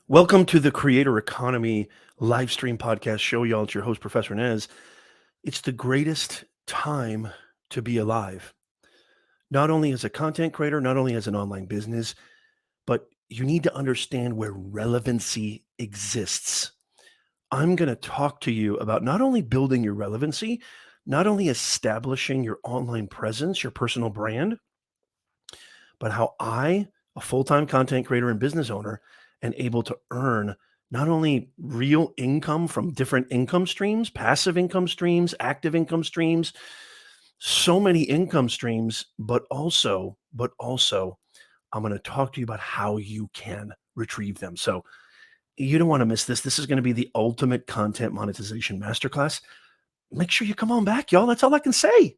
Welcome to the Creator Economy live stream podcast show, y'all. It's your host, Professor Nez. It's the greatest time to be alive, not only as a content creator, not only as an online business, but you need to understand where relevancy exists. I'm going to talk to you about not only building your relevancy, not only establishing your online presence, your personal brand, but how I, a full-time content creator and business owner, am able to earn not only real income from different income streams, passive income streams, active income streams, so many income streams, but also I'm going to talk to you about how you can retrieve them. So you don't want to miss this. This is going to be the ultimate content monetization masterclass. Make sure you come on back, y'all. That's all I can say.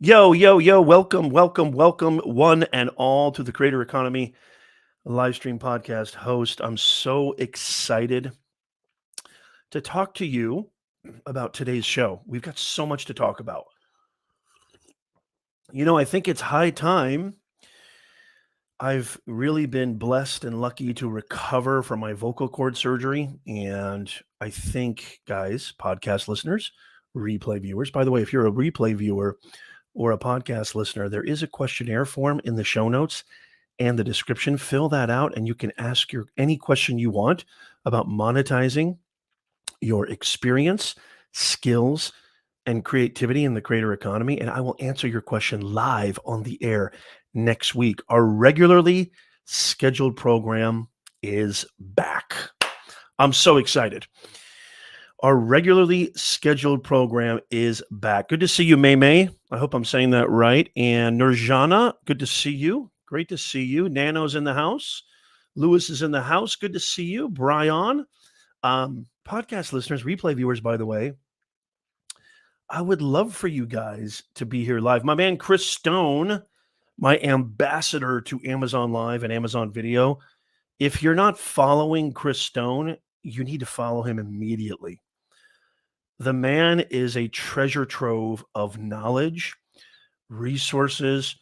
Yo, welcome, one and all to the Creator Economy live stream podcast host. I'm so excited to talk to you about today's show. We've got so much to talk about. I think it's high time. I've really been blessed and lucky to recover from my vocal cord surgery. And I think, guys, podcast listeners, replay viewers, by the way, if you're a replay viewer or a podcast listener, there is a questionnaire form in the show notes and the description. Fill that out and you can ask any question you want about monetizing your experience, skills, and creativity in the creator economy. And I will answer your question live on the air next week. Our regularly scheduled program is back. I'm so excited. Our regularly scheduled program is back. Good to see you, May. I hope I'm saying that right. And Nurjana, good to see you. Great to see you. Nano's in the house. Lewis is in the house. Good to see you. Brian. Podcast listeners, replay viewers, by the way, I would love for you guys to be here live. My man, Chris Stone, my ambassador to Amazon Live and Amazon Video. If you're not following Chris Stone, you need to follow him immediately. The man is a treasure trove of knowledge, resources.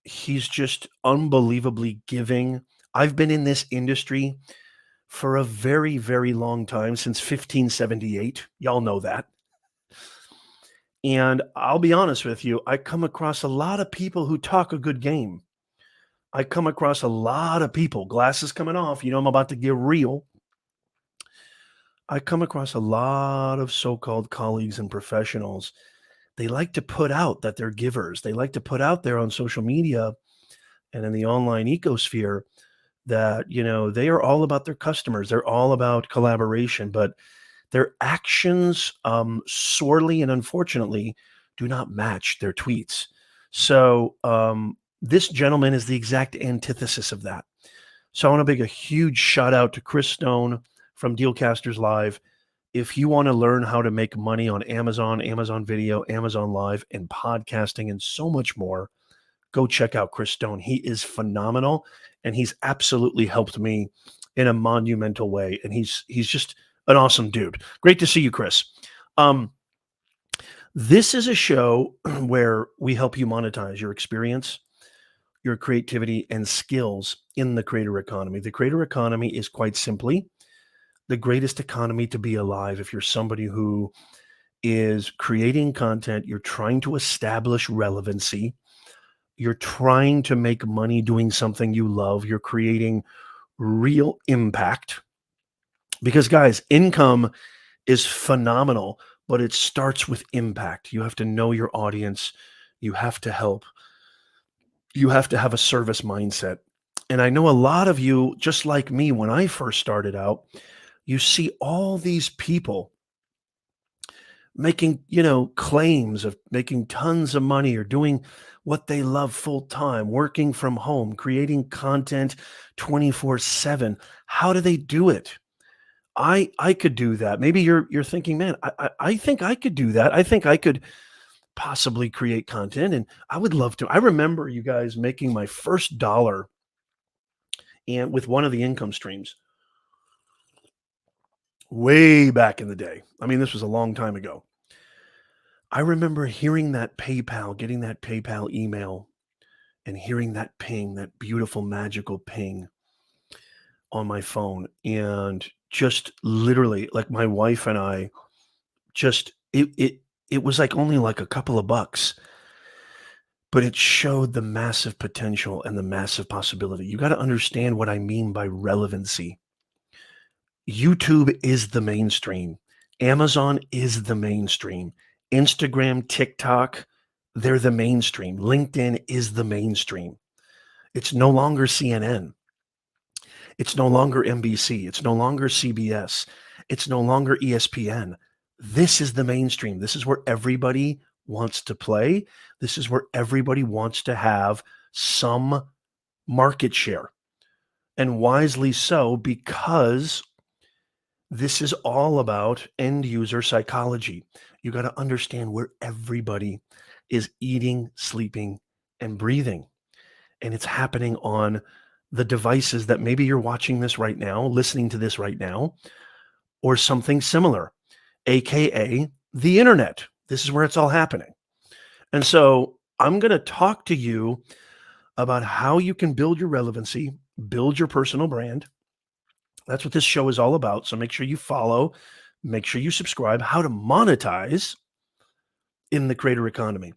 He's just unbelievably giving. I've been in this industry for a very, very long time, since 1578. Y'all know that. And I'll be honest with you, I come across a lot of people who talk a good game. I come across a lot of people, glasses coming off, I'm about to get real. I come across a lot of so-called colleagues and professionals. They like to put out that they're givers. They like to put out there on social media and in the online ecosphere that, they are all about their customers. They're all about collaboration, but their actions, sorely and unfortunately, do not match their tweets. So this gentleman is the exact antithesis of that. So I want to make a huge shout out to Chris Stone from Dealcasters Live. If you want to learn how to make money on Amazon, Amazon Video, Amazon Live, and podcasting, and so much more, go check out Chris Stone. He is phenomenal, and he's absolutely helped me in a monumental way. And he's just an awesome dude. Great to see you, Chris. This is a show where we help you monetize your experience, your creativity, and skills in the creator economy. The creator economy is quite simply the greatest economy to be alive. If you're somebody who is creating content, you're trying to establish relevancy, you're trying to make money doing something you love, you're creating real impact. Because guys, income is phenomenal, but it starts with impact. You have to know your audience. You have to help. You have to have a service mindset. And I know a lot of you, just like me, when I first started out, you see all these people making, claims of making tons of money or doing what they love full time, working from home, creating content 24/7. How do they do it? I could do that. Maybe you're thinking, man, I think I could do that. I think I could possibly create content, and I would love to. I remember, you guys, making my first dollar and with one of the income streams. way back in the day. I mean, this was a long time ago. I remember hearing that PayPal, getting that PayPal email and hearing that ping, that beautiful, magical ping on my phone. And just literally, like my wife and I just, it was like only like a couple of bucks, but it showed the massive potential and the massive possibility. You got to understand what I mean by relevancy. YouTube is the mainstream. Amazon is the mainstream. Instagram, TikTok, they're the mainstream. LinkedIn is the mainstream. It's no longer CNN. It's no longer NBC. It's no longer CBS. It's no longer ESPN. This is the mainstream. This is where everybody wants to play. This is where everybody wants to have some market share. And wisely so, because this is all about end user psychology. You got to understand where everybody is eating, sleeping, and breathing. And it's happening on the devices that maybe you're watching this right now, listening to this right now, or something similar, AKA the internet. This is where it's all happening. And so I'm going to talk to you about how you can build your relevancy, build your personal brand. That's what this show is all about. So make sure you follow, make sure you subscribe, how to monetize in the creator economy.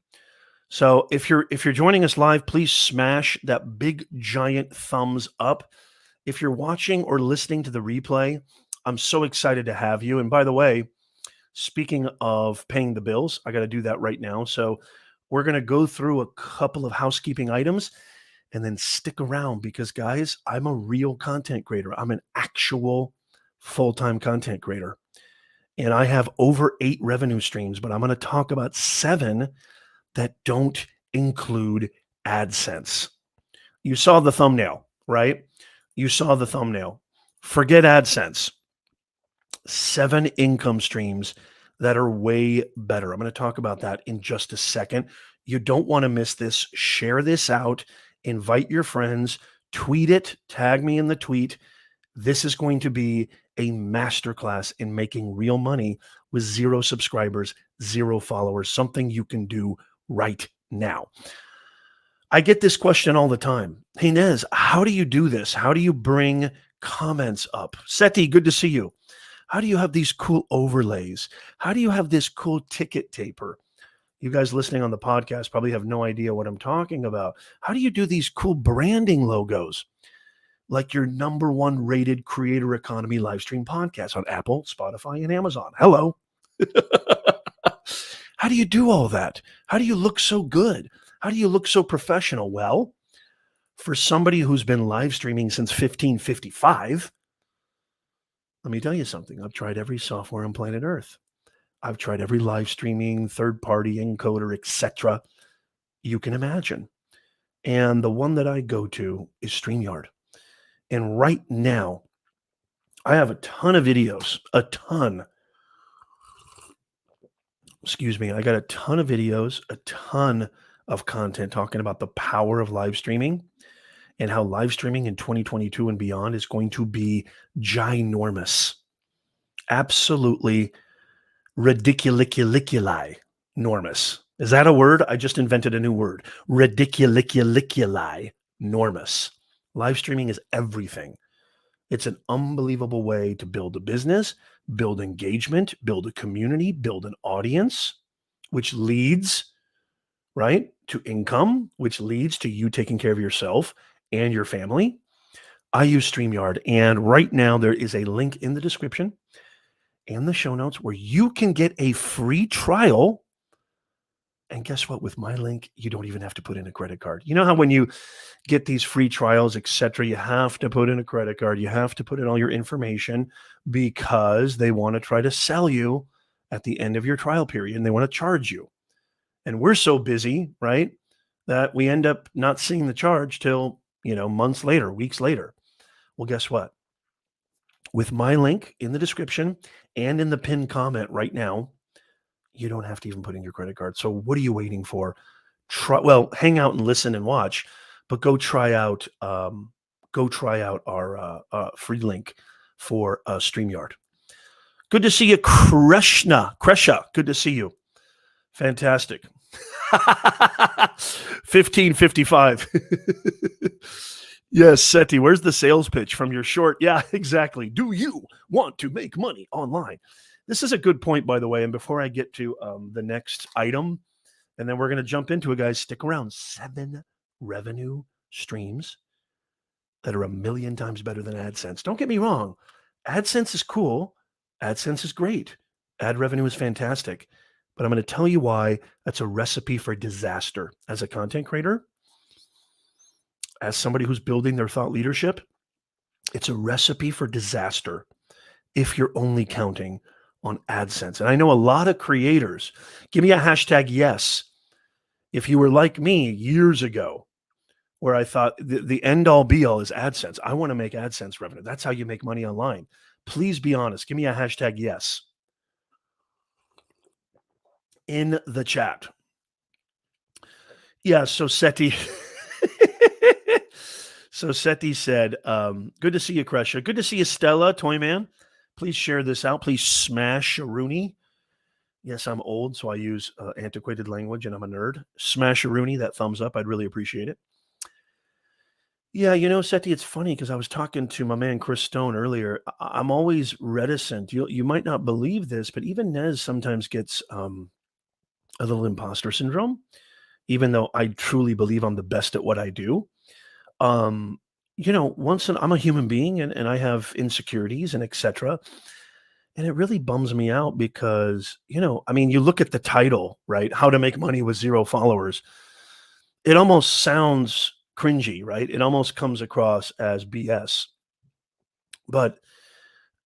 So if you're joining us live, please smash that big giant thumbs up. If you're watching or listening to the replay, I'm so excited to have you. And by the way, speaking of paying the bills, I got to do that right now. So we're going to go through a couple of housekeeping items and then stick around because, guys, I'm a real content creator. I'm an actual full-time content creator. And I have over 8 revenue streams, but I'm going to talk about 7 that don't include AdSense. You saw the thumbnail, right? You saw the thumbnail. Forget AdSense. 7 income streams that are way better. I'm going to talk about that in just a second. You don't want to miss this. Share this out. Invite your friends. Tweet it. Tag me in the tweet. This is going to be a masterclass in making real money with 0 subscribers, 0 followers, something you can do right now. I get this question all the time. Hey, Nez, how do you do this? How do you bring comments up? Seti, good to see you. How do you have these cool overlays? How do you have this cool ticket taper? You guys listening on the podcast probably have no idea what I'm talking about. How do you do these cool branding logos? Like your #1 rated creator economy live stream podcast on Apple, Spotify, and Amazon. Hello. How do you do all that? How do you look so good? How do you look so professional? Well, for somebody who's been live streaming since 1555, let me tell you something. I've tried every software on planet Earth. I've tried every live streaming, third-party encoder, etc. you can imagine. And the one that I go to is StreamYard. And right now, I have a ton of videos, a ton. Excuse me. I got a ton of videos, a ton of content talking about the power of live streaming and how live streaming in 2022 and beyond is going to be ginormous. Absolutely ridiculiculi normous. Is that a word? I just invented a new word. Ridiculiculi normous. Live streaming is everything. It's an unbelievable way to build a business, build engagement, build a community, build an audience, which leads, right, to income, which leads to you taking care of yourself and your family. I use StreamYard, and right now there is a link in the description and the show notes where you can get a free trial. And guess what? With my link, you don't even have to put in a credit card. You know how when you get these free trials, etc., you have to put in a credit card. You have to put in all your information because they want to try to sell you at the end of your trial period and they want to charge you. And we're so busy, right, that we end up not seeing the charge till, months later, weeks later. Well, guess what? With my link in the description and in the pinned comment right now, you don't have to even put in your credit card. So what are you waiting for? Hang out and listen and watch, but go try out our free link for StreamYard. Good to see you, Kresha. Good to see you. Fantastic. 1555. Yes, Seti, where's the sales pitch from your short? Yeah, exactly. Do you want to make money online? This is a good point, by the way. And before I get to the next item, and then we're going to jump into it, guys, stick around. 7 revenue streams that are 1,000,000 times better than AdSense. Don't get me wrong. AdSense is cool. AdSense is great. Ad revenue is fantastic. But I'm going to tell you why that's a recipe for disaster as a content creator. As somebody who's building their thought leadership, it's a recipe for disaster if you're only counting on AdSense. And I know a lot of creators, give me a hashtag yes. If you were like me years ago, where I thought the end all be all is AdSense. I want to make AdSense revenue. That's how you make money online. Please be honest. Give me a hashtag yes in the chat. Yeah, so Seti. So Seti said, good to see you, Kresha. Good to see you, Stella, Toyman. Please share this out. Please smash a Rooney. Yes, I'm old, so I use antiquated language, and I'm a nerd. Smash a Rooney, that thumbs up. I'd really appreciate it. Yeah, Seti, it's funny because I was talking to my man Chris Stone earlier. I'm always reticent. You might not believe this, but even Nez sometimes gets a little imposter syndrome, even though I truly believe I'm the best at what I do. I'm a human being and I have insecurities and etc. And it really bums me out because, you look at the title, right? How to make money with 0 followers. It almost sounds cringy, right? It almost comes across as BS. But,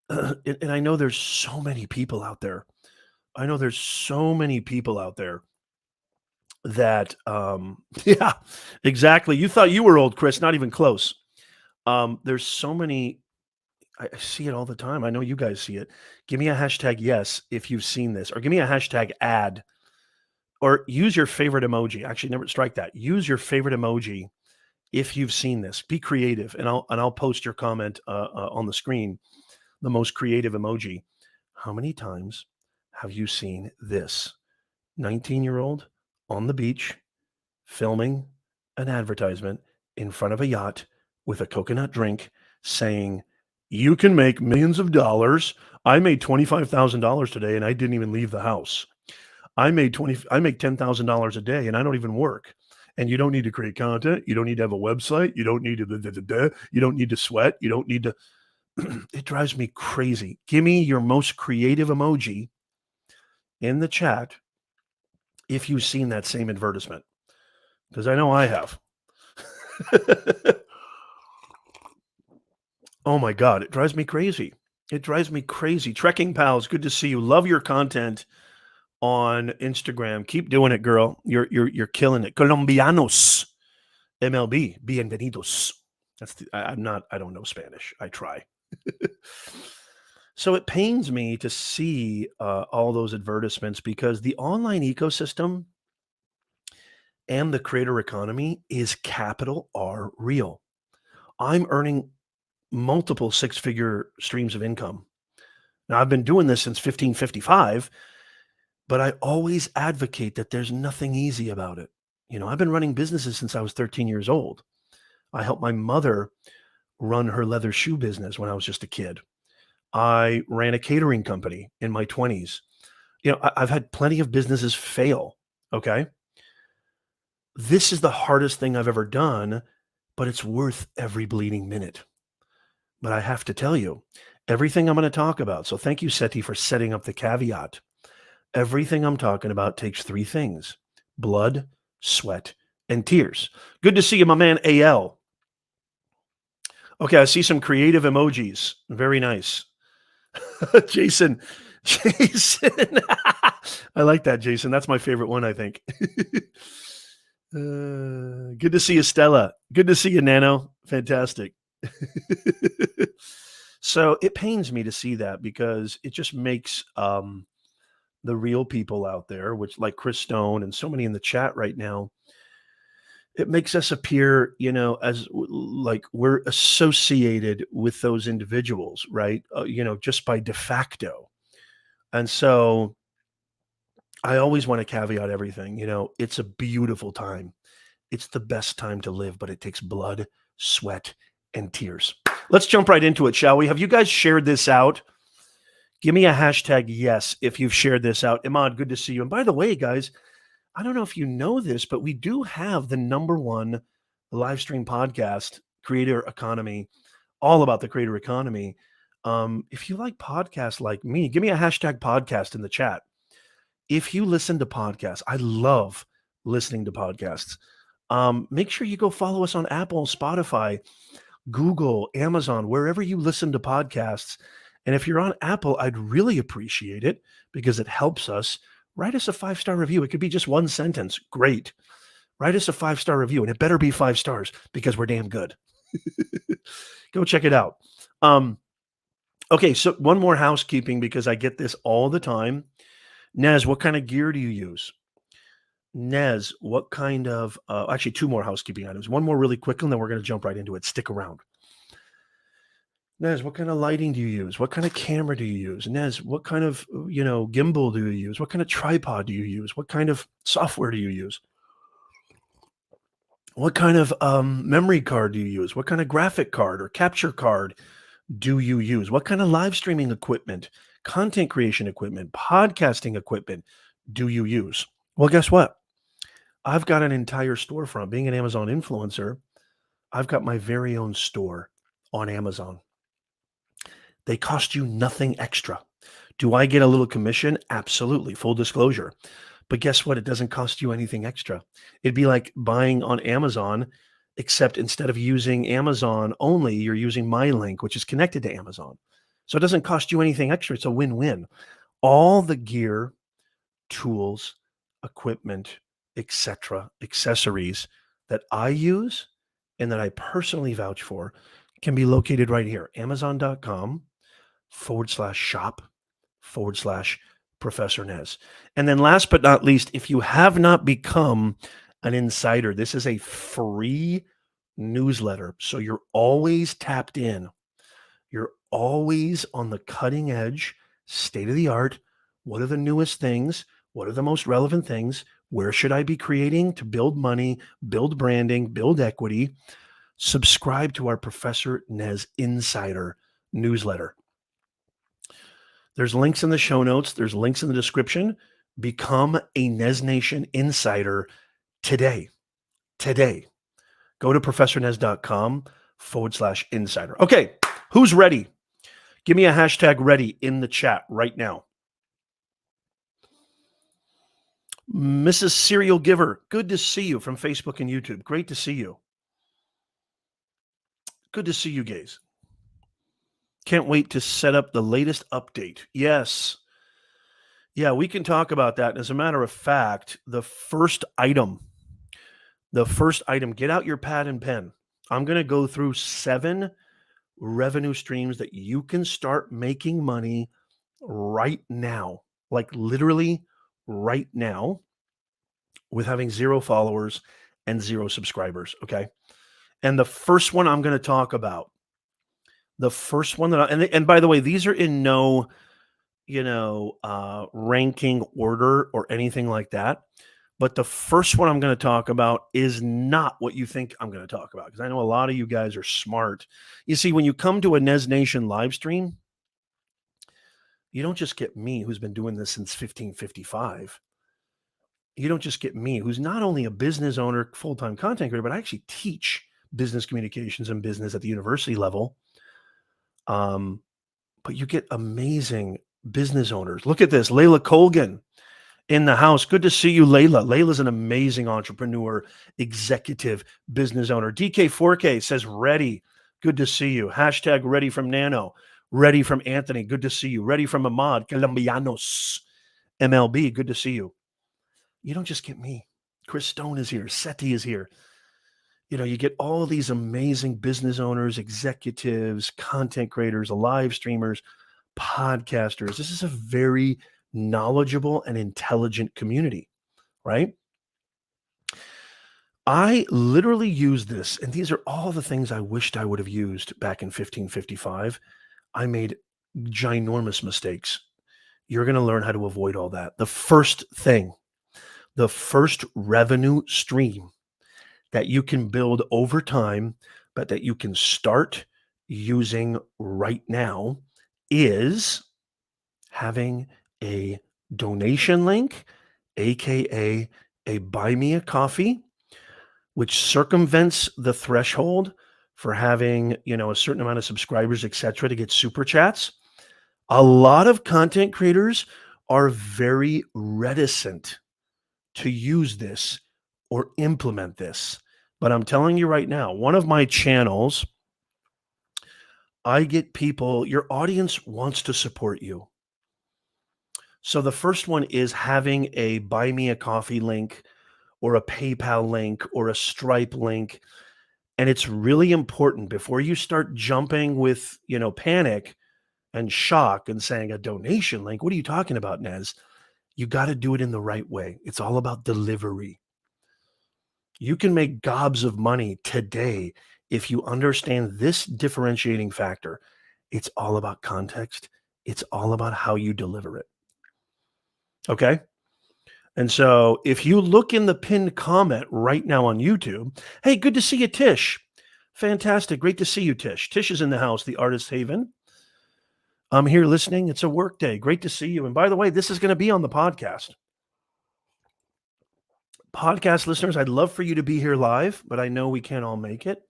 and I know there's so many people out there. That, yeah, exactly. You thought you were old, Chris, not even close. There's so many, I see it all the time. I know you guys see it. Give me a hashtag yes if you've seen this, or give me a hashtag ad, or use your favorite emoji. Actually, never strike that. Use your favorite emoji if you've seen this. Be creative, and I'll post your comment on the screen. The most creative emoji. How many times have you seen this? 19-year-old on the beach filming an advertisement in front of a yacht with a coconut drink saying, you can make millions of dollars. I made $25,000 today and I didn't even leave the house. I make $10,000 a day and I don't even work. And you don't need to create content. You don't need to have a website. You don't need to, you don't need to sweat. You don't need to, it drives me crazy. Give me your most creative emoji in the chat if you've seen that same advertisement, because I know I have. Oh my God, it drives me crazy. Trekking Pals, good to see you. Love your content on Instagram. Keep doing it, girl. You're killing it. Colombianos, MLB, bienvenidos. I don't know Spanish. I try. So it pains me to see all those advertisements because the online ecosystem and the creator economy is capital R real. I'm earning multiple 6-figure streams of income. Now, I've been doing this since 1555, but I always advocate that there's nothing easy about it. I've been running businesses since I was 13 years old. I helped my mother run her leather shoe business when I was just a kid. I ran a catering company in my 20s. I've had plenty of businesses fail, okay? This is the hardest thing I've ever done, but it's worth every bleeding minute. But I have to tell you, everything I'm going to talk about, so thank you, Seti, for setting up the caveat. Everything I'm talking about takes 3 things: blood, sweat, and tears. Good to see you, my man, AL. Okay, I see some creative emojis. Very nice. Jason. I like that, Jason. That's my favorite one, I think. Good to see you, Stella. Good to see you, Nano. Fantastic. So it pains me to see that because it just makes the real people out there, which like Chris Stone and so many in the chat right now, it makes us appear, as like we're associated with those individuals, right? Just by de facto. And so I always want to caveat everything. It's a beautiful time. It's the best time to live, but it takes blood, sweat, and tears. Let's jump right into it, shall we? Have you guys shared this out? Give me a hashtag yes if you've shared this out. Imad, good to see you. And by the way, guys, I don't know if you know this, but we do have the #1 live stream podcast, Creator Economy, all about the creator economy. If you like podcasts like me, give me a hashtag podcast in the chat. If you listen to podcasts, I love listening to podcasts. Make sure you go follow us on Apple, Spotify, Google, Amazon, wherever you listen to podcasts. And if you're on Apple, I'd really appreciate it because it helps us. Write us a 5-star review. It could be just one sentence. Great. Write us a 5-star review, and it better be 5 stars because we're damn good. Go check it out. Okay, so one more housekeeping because I get this all the time. Nez, what kind of gear do you use? Nez, what kind of, actually 2 more housekeeping items. One more really quick, and then we're going to jump right into it. Stick around. Nez, what kind of lighting do you use? What kind of camera do you use? Nez, what kind of, gimbal do you use? What kind of tripod do you use? What kind of software do you use? What kind of memory card do you use? What kind of graphic card or capture card do you use? What kind of live streaming equipment, content creation equipment, podcasting equipment do you use? Well, guess what? I've got an entire storefront. Being an Amazon influencer, I've got my very own store on Amazon. They cost you nothing extra. Do I get a little commission? Absolutely. Full disclosure. But guess what? It doesn't cost you anything extra. It'd be like buying on Amazon, except instead of using Amazon only, you're using my link, which is connected to Amazon. So it doesn't cost you anything extra. It's a win-win. All the gear, tools, equipment, etc., accessories that I use and that I personally vouch for can be located right here, amazon.com/shop/Professor Nez. And then last but not least, if you have not become an insider, this is a free newsletter. So you're always tapped in. You're always on the cutting edge, state of the art. What are the newest things? What are the most relevant things? Where should I be creating to build money, build branding, build equity? Subscribe to our Professor Nez Insider newsletter. There's links in the show notes. There's links in the description. Become a Nez Nation insider today. Today. Go to professornez.com/insider. Okay, who's ready? Give me a hashtag ready in the chat right now. Mrs. Serial Giver, good to see you from Facebook and YouTube. Great to see you. Good to see you, guys. Can't wait to set up the latest update. Yes. Yeah, we can talk about that. As a matter of fact, the first item, get out your pad and pen. I'm going to go through 7 revenue streams that you can start making money right now, like literally right now, with having 0 followers and 0 subscribers. Okay. And the first one I'm going to talk about, the first one that and by the way, these are in no, ranking order or anything like that. But the first one I'm going to talk about is not what you think I'm going to talk about, because I know a lot of you guys are smart. You see, when you come to a Nez Nation live stream, you don't just get me, who's been doing this since 1555. You don't just get me, who's not only a business owner, full-time content creator, but I actually teach business communications and business at the university level. But you get amazing business owners. Look at this, Layla Colgan in the house. Good to see you, Layla. Layla's an amazing entrepreneur, executive, business owner. DK4K says ready. Good to see you. Hashtag ready from Nano. Ready from Anthony. Good to see you. Ready from Ahmad. Colombianos. MLB. Good to see you. You don't just get me. Chris Stone is here. Seti is here. You get all these amazing business owners, executives, content creators, live streamers, podcasters. This is a very knowledgeable and intelligent community, right? I literally use this, and these are all the things I wished I would have used back in 1555. I made ginormous mistakes. you're going to learn how to avoid all that. The first thing, the first revenue stream that you can build over time, but that you can start using right now is having a donation link, AKA a buy me a coffee, which circumvents the threshold for having, a certain amount of subscribers, etc., to get super chats. A lot of content creators are very reticent to use this or implement this. But I'm telling you right now, one of my channels, I get people, your audience wants to support you. So the first one is having a buy me a coffee link or a PayPal link or a Stripe link. And it's really important before you start jumping with, panic and shock and saying a donation link. What are you talking about, Nez? You got to do it in the right way. It's all about delivery. You can make gobs of money today if you understand this differentiating factor. It's all about context. It's all about how you deliver it. Okay. And so if you look in the pinned comment right now on YouTube, hey, good to see you, Tish. Fantastic. Great to see you, Tish. Tish is in the house, the Artist Haven. I'm here listening. It's a work day. Great to see you. And by the way, this is going to be on the podcast. Podcast listeners, I'd love for you to be here live, but I know we can't all make it.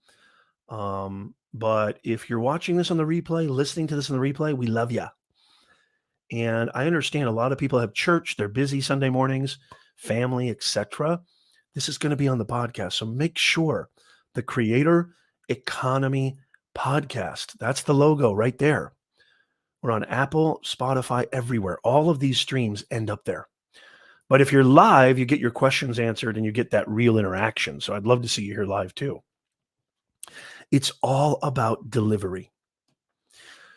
But if you're watching this on the replay, listening to this on the replay, we love you. And I understand a lot of people have church, they're busy Sunday mornings, family, etc. This is going to be on the podcast. So make sure the Creator Economy Podcast, that's the logo right there. We're on Apple, Spotify, everywhere. All of these streams end up there. But if you're live, you get your questions answered and you get that real interaction. So I'd love to see you here live too. It's all about delivery.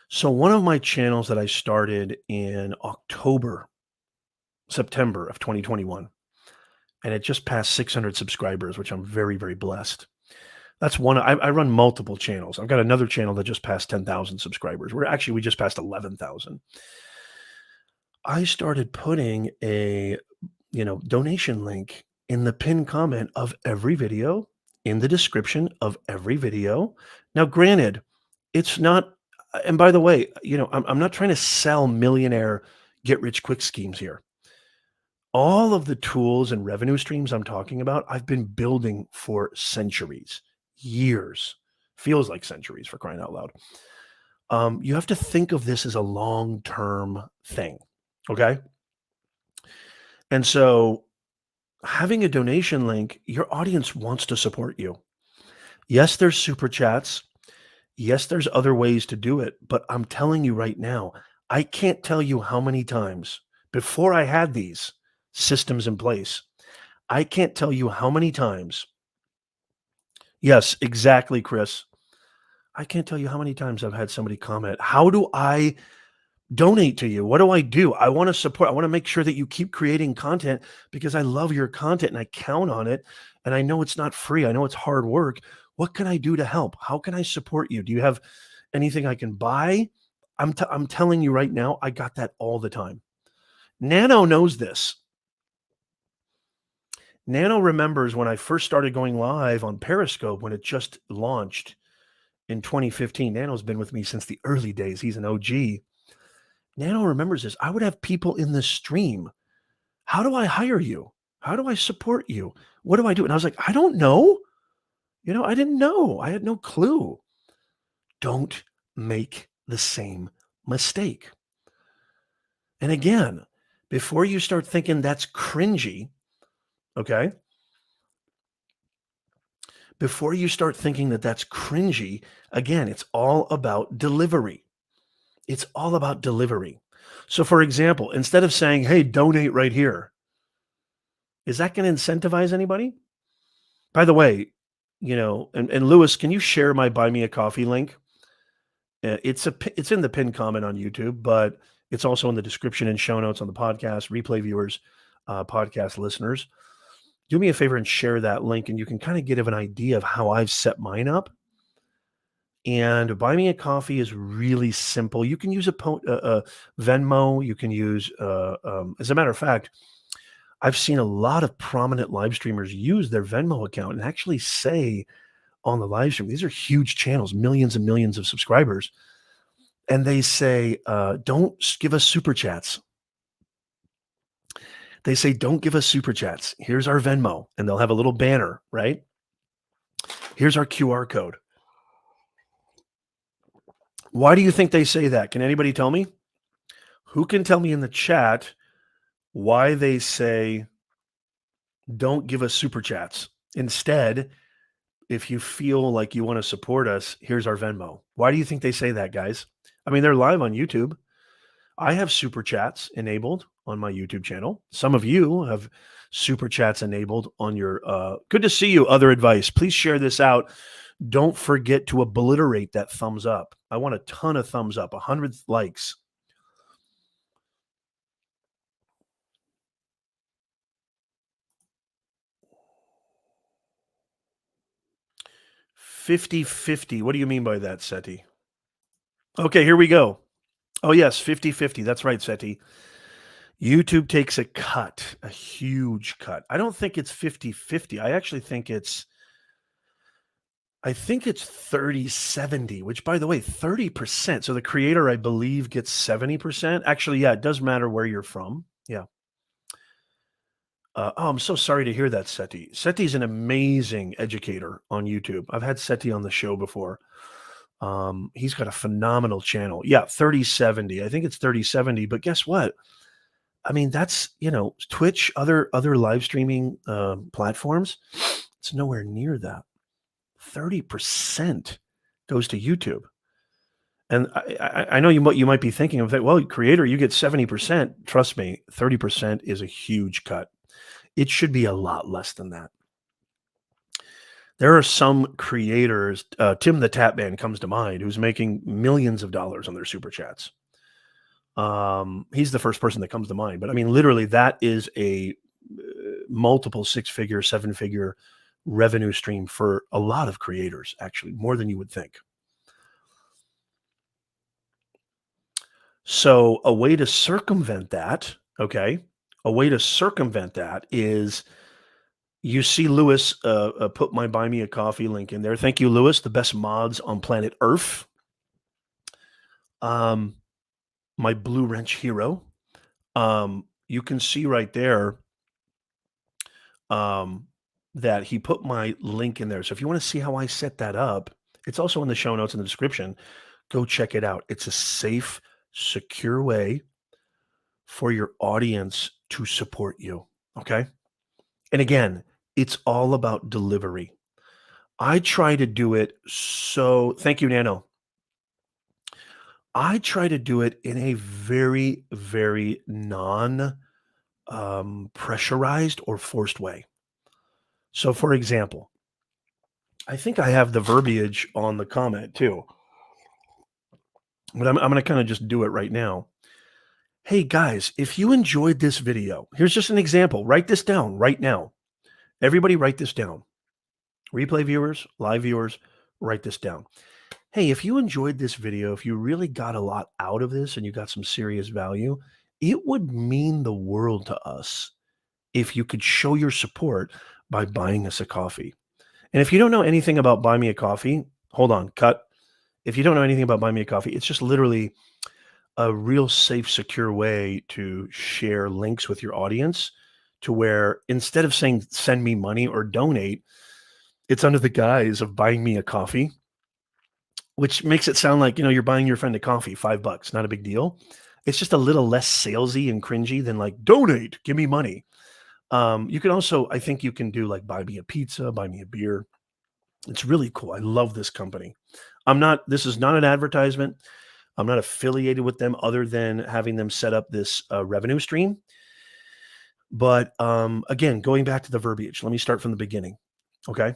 So one of my channels that I started in September of 2021, and it just passed 600 subscribers, which I'm very, very blessed. That's one. I run multiple channels. I've got another channel that just passed 10,000 subscribers. We just passed 11,000. I started putting a, donation link in the pinned comment of every video, in the description of every video. Now, granted, it's not, and by the way, I'm not trying to sell millionaire get rich quick schemes here. All of the tools and revenue streams I'm talking about, I've been building for centuries, years, feels like centuries, for crying out loud. You have to think of this as a long-term thing. Okay. And so having a donation link, your audience wants to support you. Yes, there's super chats. Yes, there's other ways to do it. But I'm telling you right now, I can't tell you how many times before I had these systems in place, I can't tell you how many times. Yes, exactly, Chris. I can't tell you how many times I've had somebody comment, how do I donate to you? What do I do? I want to support. I want to make sure that you keep creating content because I love your content and I count on it. And I know it's not free. I know it's hard work. What can I do to help? How can I support you? Do you have anything I can buy? I'm telling you right now, I got that all the time. Nano knows this. Nano remembers when I first started going live on Periscope when it just launched in 2015. Nano's been with me since the early days. He's an OG. Nano remembers this. I would have people in the stream. How do I hire you? How do I support you? What do I do? And I was like, I don't know. I didn't know. I had no clue. Don't make the same mistake. And again, before you start thinking that's cringy, okay? Before you start thinking that that's cringy, again, it's all about delivery. It's all about delivery. So for example, instead of saying, hey, donate right here, is that going to incentivize anybody? By the way, and Lewis, can you share my buy me a coffee link? It's in the pinned comment on YouTube, but it's also in the description and show notes on the podcast, replay viewers, podcast listeners. Do me a favor and share that link and you can kind of get an idea of how I've set mine up. And Buy Me a Coffee is really simple. You can use Venmo. You can use, as a matter of fact, I've seen a lot of prominent live streamers use their Venmo account and actually say on the live stream, these are huge channels, millions and millions of subscribers. And they say, don't give us super chats. They say, don't give us super chats. Here's our Venmo. And they'll have a little banner, right? Here's our QR code. Why do you think they say that? Can anybody tell me? Who can tell me in the chat why they say, don't give us super chats? Instead, if you feel like you want to support us, here's our Venmo. Why do you think they say that, guys? I mean, they're live on YouTube. I have super chats enabled on my YouTube channel. Some of you have super chats enabled on your, good to see you, Other Advice. Please share this out. Don't forget to obliterate that thumbs up. I want a ton of thumbs up, 100 likes. 50-50. What do you mean by that, Seti? Okay, here we go. Oh, yes, 50-50. That's right, Seti. YouTube takes a cut, a huge cut. I don't think it's 50-50. I actually think it's 30-70, which, by the way, 30%. So the creator, I believe, gets 70%. Actually, yeah, it does matter where you're from. Yeah. Oh, I'm so sorry to hear that, Seti. Seti's an amazing educator on YouTube. I've had Seti on the show before. He's got a phenomenal channel. Yeah, 30-70. I think it's 30-70, but guess what? I mean, that's, Twitch, other live streaming platforms, it's nowhere near that. 30% goes to YouTube. And I know you might be thinking of that, well, creator, you get 70%. Trust me, 30% is a huge cut. It should be a lot less than that. There are some creators, Tim the Tap Man comes to mind, who's making millions of dollars on their super chats. He's the first person that comes to mind. But I mean, literally, that is a multiple 6-figure, 7-figure revenue stream for a lot of creators, actually, more than you would think. So a way to circumvent that, okay, is you see Lewis put my Buy Me a Coffee link in there. Thank you, Lewis, the best mods on planet Earth. My Blue Wrench hero. You can see right there that he put my link in there. So if you want to see how I set that up, it's also in the show notes in the description. Go check it out. It's a safe, secure way for your audience to support you. Okay. And again, it's all about delivery. I try to do it thank you, Nano. I try to do it in a very, very pressurized or forced way. So, for example, I think I have the verbiage on the comment too, but I'm going to kind of just do it right now. Hey guys, if you enjoyed this video, here's just an example. Write this down right now. Everybody write this down. Replay viewers, live viewers, write this down. Hey, if you enjoyed this video, if you really got a lot out of this and you got some serious value, it would mean the world to us if you could show your support by buying us a coffee. And if you don't know anything about Buy Me a Coffee, hold on, cut. If you don't know anything about Buy Me a Coffee, it's just literally a real safe, secure way to share links with your audience to where instead of saying send me money or donate, it's under the guise of buying me a coffee, which makes it sound like, you're buying your friend a coffee, $5, not a big deal. It's just a little less salesy and cringy than like donate, give me money. You can also, I think you can do like buy me a pizza, buy me a beer. It's really cool. I love this company. This is not an advertisement. I'm not affiliated with them other than having them set up this revenue stream. But again, going back to the verbiage, let me start from the beginning. Okay.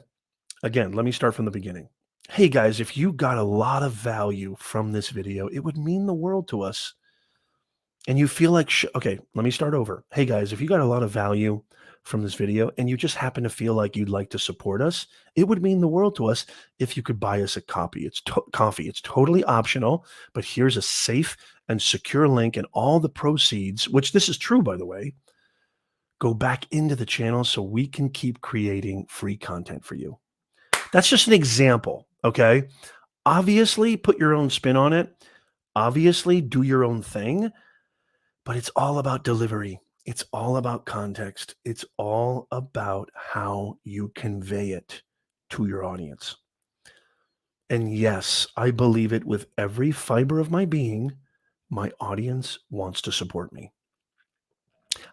Again, let me start from the beginning. Hey guys, if you got a lot of value from this video, it would mean the world to us. And you feel like, okay, let me start over. Hey guys, if you got a lot of value from this video and you just happen to feel like you'd like to support us, it would mean the world to us if you could buy us a coffee. It's totally optional, but here's a safe and secure link, and all the proceeds, which this is true, by the way, go back into the channel so we can keep creating free content for you. That's just an example, okay? Obviously, put your own spin on it. Obviously, do your own thing, but it's all about delivery. It's all about context. It's all about how you convey it to your audience. And yes, I believe it with every fiber of my being. My audience wants to support me.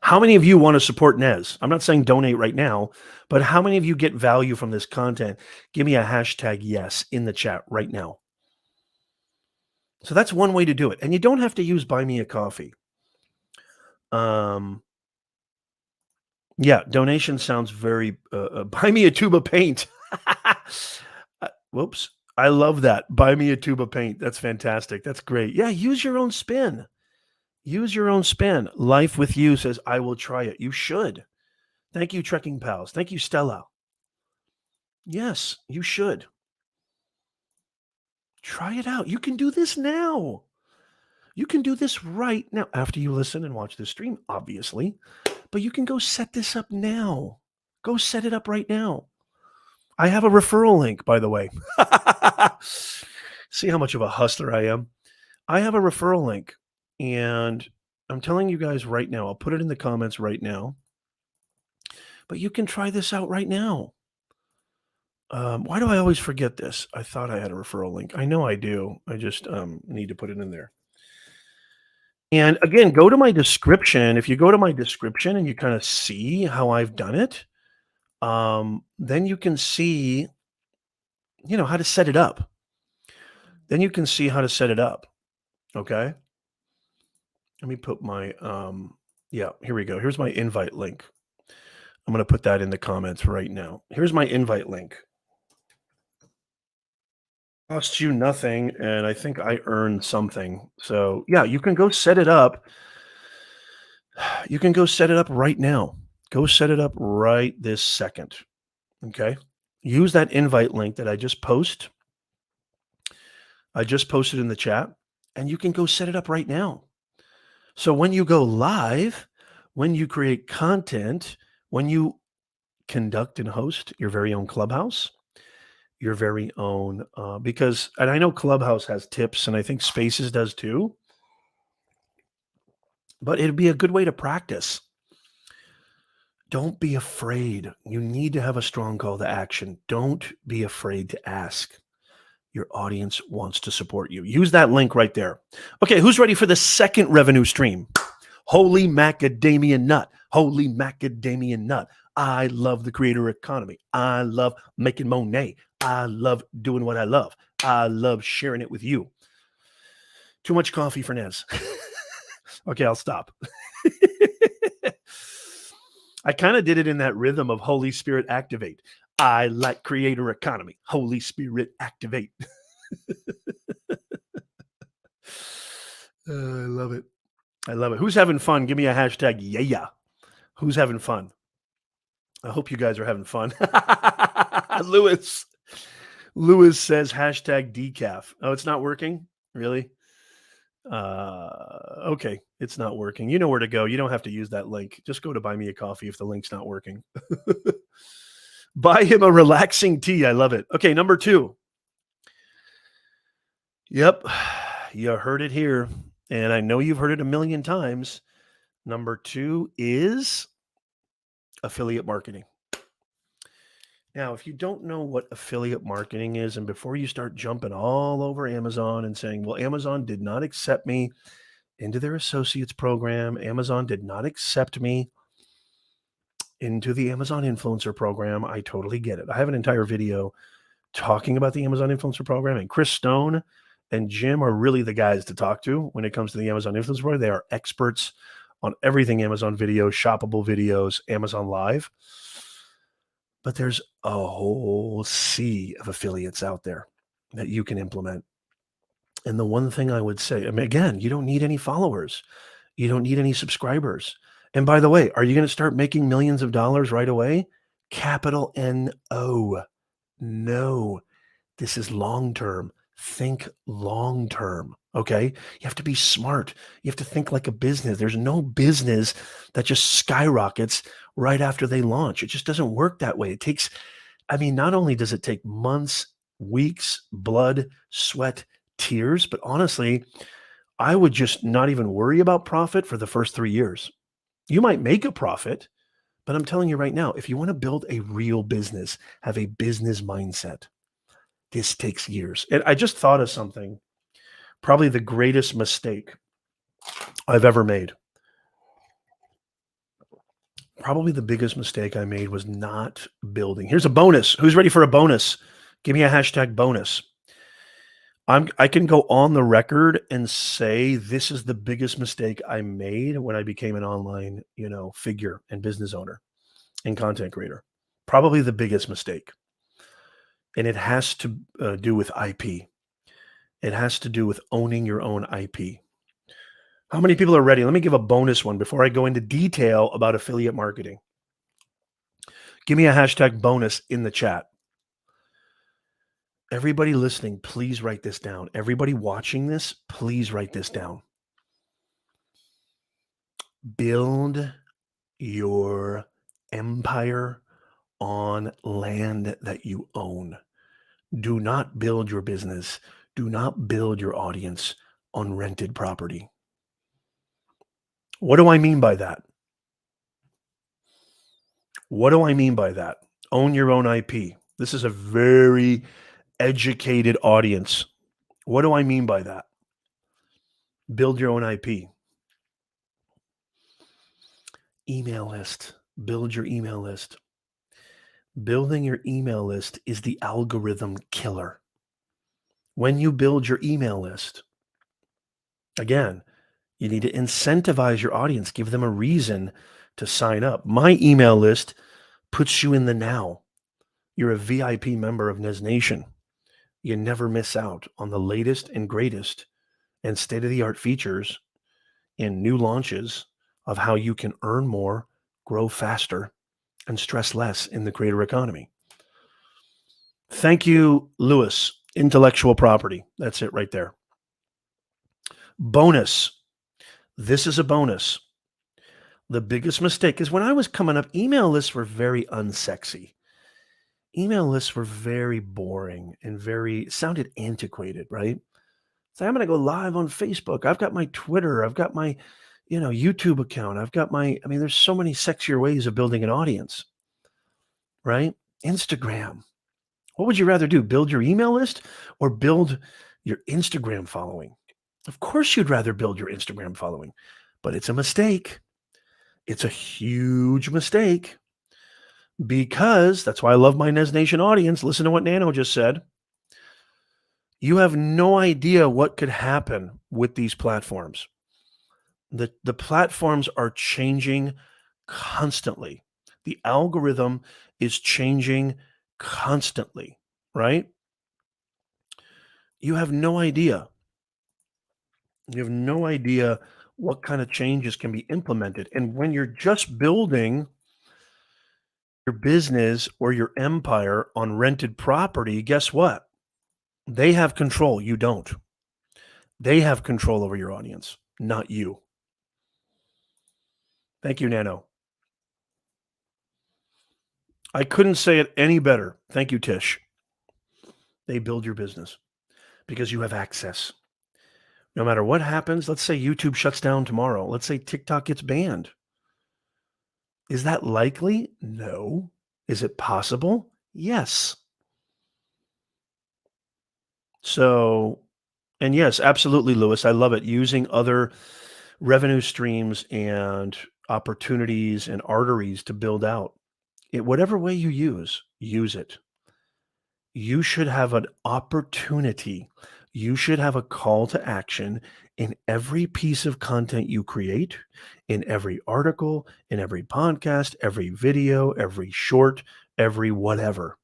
How many of you want to support Nez? I'm not saying donate right now, but how many of you get value from this content? Give me a hashtag yes in the chat right now. So that's one way to do it. And you don't have to use Buy Me a Coffee. Yeah, donation sounds very, buy me a tube of paint. Whoops. I love that. Buy me a tube of paint. That's fantastic. That's great. Yeah, use your own spin. Use your own spin. Life with You says, I will try it. You should. Thank you, Trekking Pals. Thank you, Stella. Yes, you should. Try it out. You can do this now. You can do this right now after you listen and watch this stream, obviously. But you can go set this up now. Go set it up right now. I have a referral link, by the way. See how much of a hustler I am. I have a referral link, and I'm telling you guys right now, I'll put it in the comments right now, but you can try this out right now. Why do I always forget this? I thought I had a referral link. I know I do. I just need to put it in there. And again, go to my description. If you go to my description and you kind of see how I've done it, then you can see, how to set it up. Then you can see how to set it up. Okay. Let me put my, yeah, here we go. Here's my invite link. I'm going to put that in the comments right now. Here's my invite link. Costs you nothing, and I think I earned something. So yeah, you can go set it up. You can go set it up right now. Go set it up right this second. Okay. Use that invite link that I just posted in the chat, and you can go set it up right now. So when you go live, when you create content, when you conduct and host your very own Clubhouse, your very own, because, and I know Clubhouse has tips, and I think Spaces does too, but it'd be a good way to practice. Don't be afraid. You need to have a strong call to action. Don't be afraid to ask. Your audience wants to support you. Use that link right there. Okay, who's ready for the second revenue stream? Holy macadamia nut. Holy macadamia nut. I love the creator economy. I love making Monet. I love doing what I love. I love sharing it with you. Too much coffee for Nez. Okay, I'll stop. I kind of did it in that rhythm of Holy Spirit activate. I like creator economy. Holy Spirit activate. I love it. I love it. Who's having fun? Give me a hashtag. Yeah. Who's having fun? I hope you guys are having fun. Lewis says hashtag decaf. Oh, it's not working? Really? Okay, it's not working. You know where to go. You don't have to use that link. Just go to buy me a coffee if the link's not working. Buy him a relaxing tea. I love it. Okay, number 2. Yep, you heard it here, and I know you've heard it a million times. Number 2 is affiliate marketing. Now, if you don't know what affiliate marketing is, and before you start jumping all over Amazon and saying, well, Amazon did not accept me into their associates program, Amazon did not accept me into the Amazon influencer program, I totally get it. I have an entire video talking about the Amazon influencer program, and Chris Stone and Jim are really the guys to talk to when it comes to the Amazon influencer program. They are experts on everything Amazon video, shoppable videos, Amazon Live. But there's a whole sea of affiliates out there that you can implement. And the one thing I would say, I mean, again, you don't need any followers. You don't need any subscribers. And by the way, are you going to start making millions of dollars right away? Capital N-O. No. This is long term. Think long term. Okay. You have to be smart. You have to think like a business. There's no business that just skyrockets right after they launch. It just doesn't work that way. It takes, I mean, not only does it take months, weeks, blood, sweat, tears, but honestly, I would just not even worry about profit for the first 3 years. You might make a profit, but I'm telling you right now, if you want to build a real business, have a business mindset, this takes years. And I just thought of something, probably the greatest mistake I've ever made. Probably the biggest mistake I made was not building. Here's a bonus. Who's ready for a bonus? Give me a hashtag bonus. I can go on the record and say this is the biggest mistake I made when I became an online, figure and business owner and content creator. Probably the biggest mistake. And it has to do with IP. It has to do with owning your own IP. How many people are ready? Let me give a bonus one before I go into detail about affiliate marketing. Give me a hashtag bonus in the chat. Everybody listening, please write this down. Everybody watching this, please write this down. Build your empire on land that you own. Do not build your business. Do not build your audience on rented property. What do I mean by that? What do I mean by that? Own your own IP. This is a very educated audience. What do I mean by that? Build your own IP. Email list. Build your email list. Building your email list is the algorithm killer. When you build your email list, again, you need to incentivize your audience, give them a reason to sign up. My email list puts you in the now. You're a VIP member of Nez Nation. You never miss out on the latest and greatest and state-of-the-art features and new launches of how you can earn more, grow faster, and stress less in the creator economy. Thank you, Lewis. Intellectual property. That's it right there. Bonus. This is a bonus. The biggest mistake is when I was coming up, email lists were very unsexy. Email lists were very boring and sounded antiquated, right? So I'm going to go live on Facebook. I've got my Twitter. I've got my, YouTube account. There's so many sexier ways of building an audience, right? Instagram. What would you rather do? Build your email list or build your Instagram following? Of course, you'd rather build your Instagram following, but it's a mistake. It's a huge mistake because that's why I love my Nez Nation audience. Listen to what Nano just said. You have no idea what could happen with these platforms. The platforms are changing constantly. The algorithm is changing constantly, right? You have no idea. You have no idea what kind of changes can be implemented. And when you're just building your business or your empire on rented property, guess what? They have control. You don't. They have control over your audience, not you. Thank you, Nano. I couldn't say it any better. Thank you, Tish. They build your business because you have access. No matter what happens, let's say YouTube shuts down tomorrow. Let's say TikTok gets banned. Is that likely? No. Is it possible? Yes. So, and yes, absolutely, Lewis. I love it. Using other revenue streams and opportunities and arteries to build out. Whatever way you use it. You should have an opportunity. You should have a call to action in every piece of content you create, in every article, in every podcast, every video, every short, every whatever.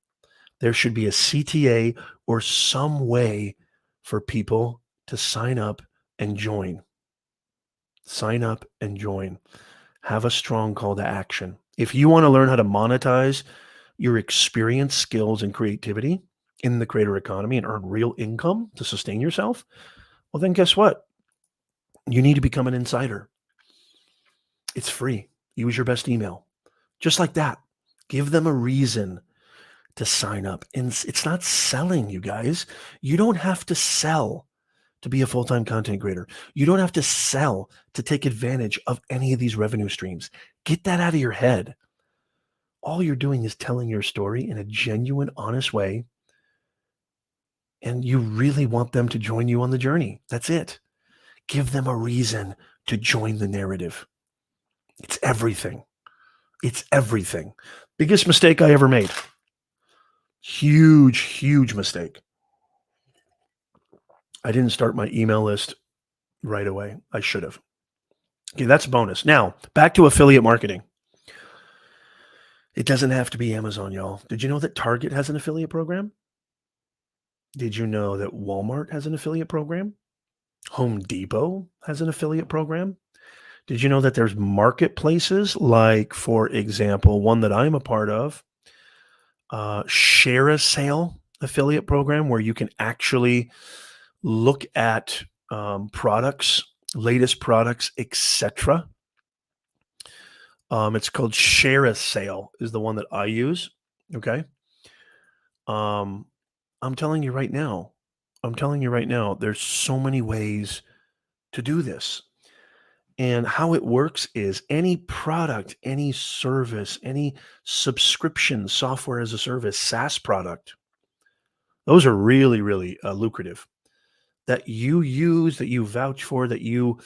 There should be a CTA or some way for people to sign up and join. Sign up and join. have a strong call to action. If you want to learn how to monetize your experience, skills, and creativity in the creator economy and earn real income to sustain yourself, well, then guess what? You need to become an insider. It's free. Use your best email. Just like that. Give them a reason to sign up. And it's not selling, you guys. You don't have to sell to be a full-time content creator. You don't have to sell to take advantage of any of these revenue streams. Get that out of your head. All you're doing is telling your story in a genuine, honest way. And you really want them to join you on the journey. That's it. Give them a reason to join the narrative. It's everything. It's everything. Biggest mistake I ever made. Huge, huge mistake. I didn't start my email list right away. I should have. Okay, that's bonus. Now, back to affiliate marketing. It doesn't have to be Amazon, y'all. Did you know that Target has an affiliate program? Did you know that Walmart has an affiliate program? Home Depot has an affiliate program? Did you know that there's marketplaces like, for example, one that I'm a part of, Share a Sale affiliate program, where you can actually look at products, latest products, etc. It's called Share a Sale is the one that I use. Okay. Um, I'm telling you right now, there's so many ways to do this. And how it works is any product, any service, any subscription, software as a service, SaaS product, those are really, really lucrative, that you use, that you vouch for, that you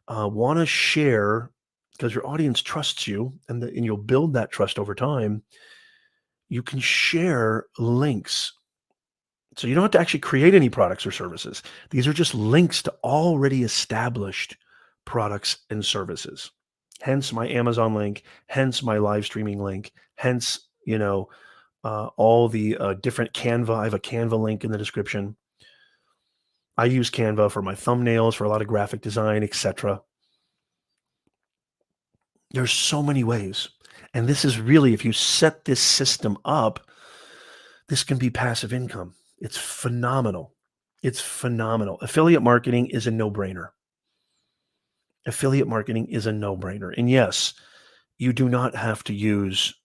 want to share because your audience trusts you, and you'll build that trust over time. You can share links. So you don't have to actually create any products or services. These are just links to already established products and services. Hence my Amazon link, hence my live streaming link, hence, all the different Canva. I have a Canva link in the description. I use Canva for my thumbnails, for a lot of graphic design, etc. There's so many ways. And this is really, if you set this system up, this can be passive income. It's phenomenal. It's phenomenal. Affiliate marketing is a no-brainer. Affiliate marketing is a no-brainer. And yes, you do not have to use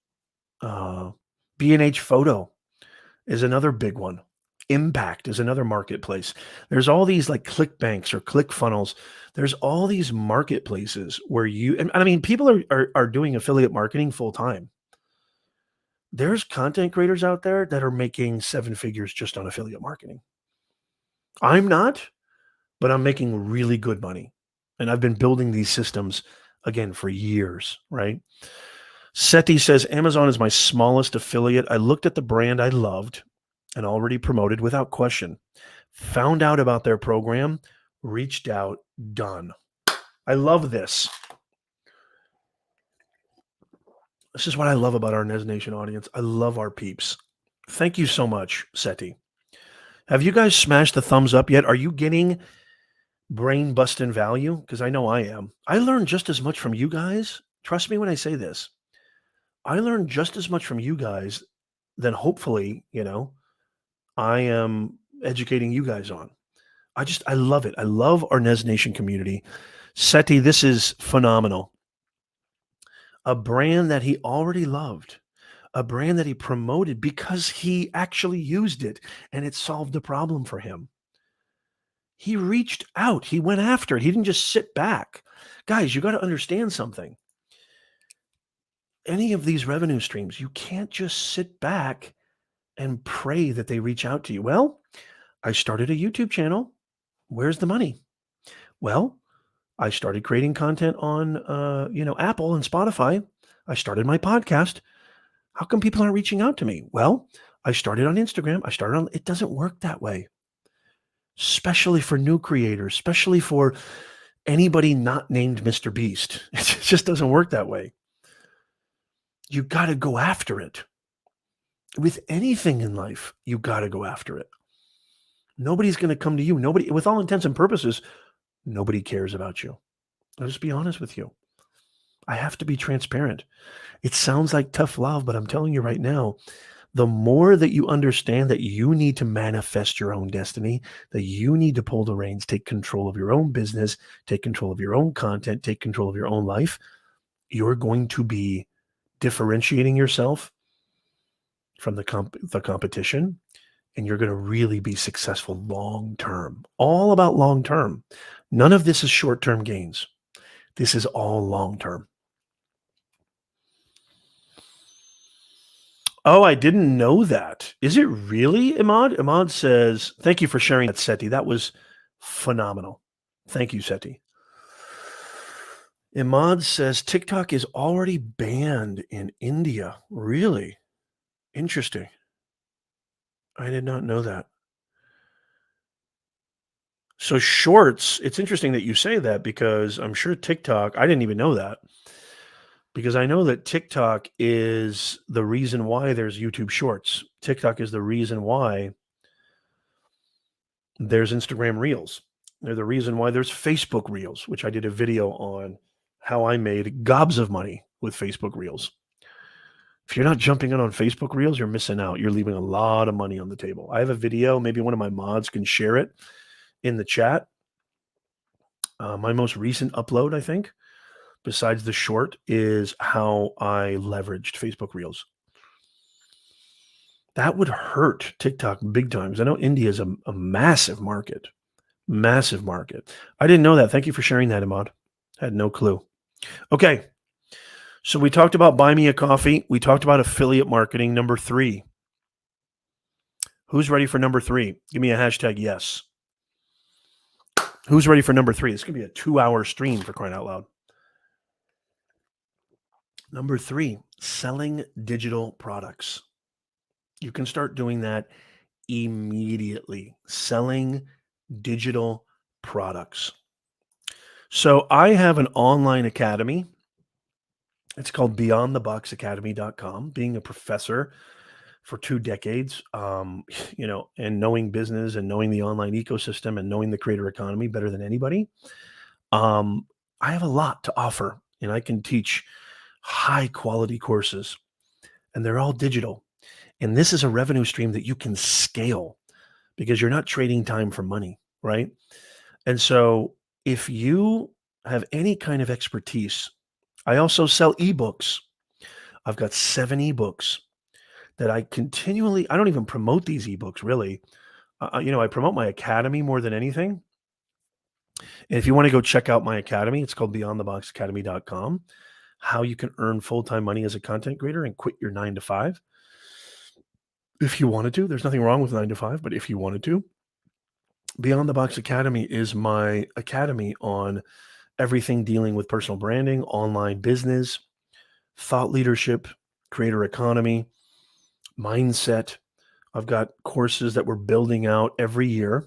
B&H Photo is another big one. Impact is another marketplace. There's all these like ClickBanks or ClickFunnels. There's all these marketplaces where and I mean, people are doing affiliate marketing full time. There's content creators out there that are making 7 figures just on affiliate marketing. I'm not, but I'm making really good money. And I've been building these systems again for years, right? Seti says, Amazon is my smallest affiliate. I looked at the brand I loved and already promoted without question. Found out about their program, reached out, done. I love this. This is what I love about our Nez Nation audience. I love our peeps. Thank you so much, Seti. Have you guys smashed the thumbs up yet? Are you getting brain busting value? Because I know I am. I learned just as much from you guys. Trust me when I say this. I learned just as much from you guys than hopefully, I am educating you guys on. I love it. I love our Nez Nation community. Seti, this is phenomenal. A brand that he already loved, a brand that he promoted because he actually used it and it solved the problem for him. He reached out. He went after it. He didn't just sit back. Guys, you got to understand something. Any of these revenue streams, you can't just sit back and pray that they reach out to you. Well, I started a YouTube channel. Where's the money? Well, I started creating content on, Apple and Spotify. I started my podcast. How come people aren't reaching out to me? Well, I started on Instagram. It doesn't work that way. Especially for new creators, especially for anybody not named Mr. Beast. It just doesn't work that way. You got to go after it. With anything in life, you got to go after it. Nobody's going to come to you. Nobody, with all intents and purposes, nobody cares about you. I'll just be honest with you. I have to be transparent. It sounds like tough love, but I'm telling you right now, the more that you understand that you need to manifest your own destiny, that you need to pull the reins, take control of your own business, take control of your own content, take control of your own life, you're going to be differentiating yourself from the competition, and you're going to really be successful long term. All about long term. None of this is short term gains. This is all long term. Oh, I didn't know that. Is it really, Imad? Imad says, thank you for sharing that, Seti. That was phenomenal. Thank you, Seti. Imad says TikTok is already banned in India. Really? Interesting. I did not know that. So shorts, it's interesting that you say that because I'm sure TikTok, I didn't even know that because I know that TikTok is the reason why there's YouTube Shorts. TikTok is the reason why there's Instagram Reels. They're the reason why there's Facebook Reels, which I did a video on how I made gobs of money with Facebook Reels. If you're not jumping in on Facebook Reels, you're missing out. You're leaving a lot of money on the table. I have a video, maybe one of my mods can share it in the chat. My most recent upload, I think, besides the short, is how I leveraged Facebook Reels. That would hurt TikTok big time. 'Cause I know India is a massive market. Massive market. I didn't know that. Thank you for sharing that, Imad. Had no clue. Okay. So we talked about buy me a coffee. We talked about affiliate marketing. Number 3. Who's ready for number 3? Give me a hashtag yes. Who's ready for number 3? This could be a 2-hour stream for crying out loud. Number 3, selling digital products. You can start doing that immediately. Selling digital products. So I have an online academy. It's called beyondtheboxacademy.com. Being a professor for 2 decades, and knowing business and knowing the online ecosystem and knowing the creator economy better than anybody, um, I have a lot to offer, and I can teach high quality courses, and they're all digital. And this is a revenue stream that you can scale because you're not trading time for money, right? And so if you have any kind of expertise, I also sell ebooks. I've got 7 ebooks that I don't even promote these ebooks really. I promote my academy more than anything. And if you want to go check out my academy, it's called beyondtheboxacademy.com. How you can earn full-time money as a content creator and quit your 9 to 5. If you wanted to, there's nothing wrong with 9 to 5, but if you wanted to, Beyond the Box Academy is my academy on everything dealing with personal branding, online business, thought leadership, creator economy, mindset. I've got courses that we're building out every year.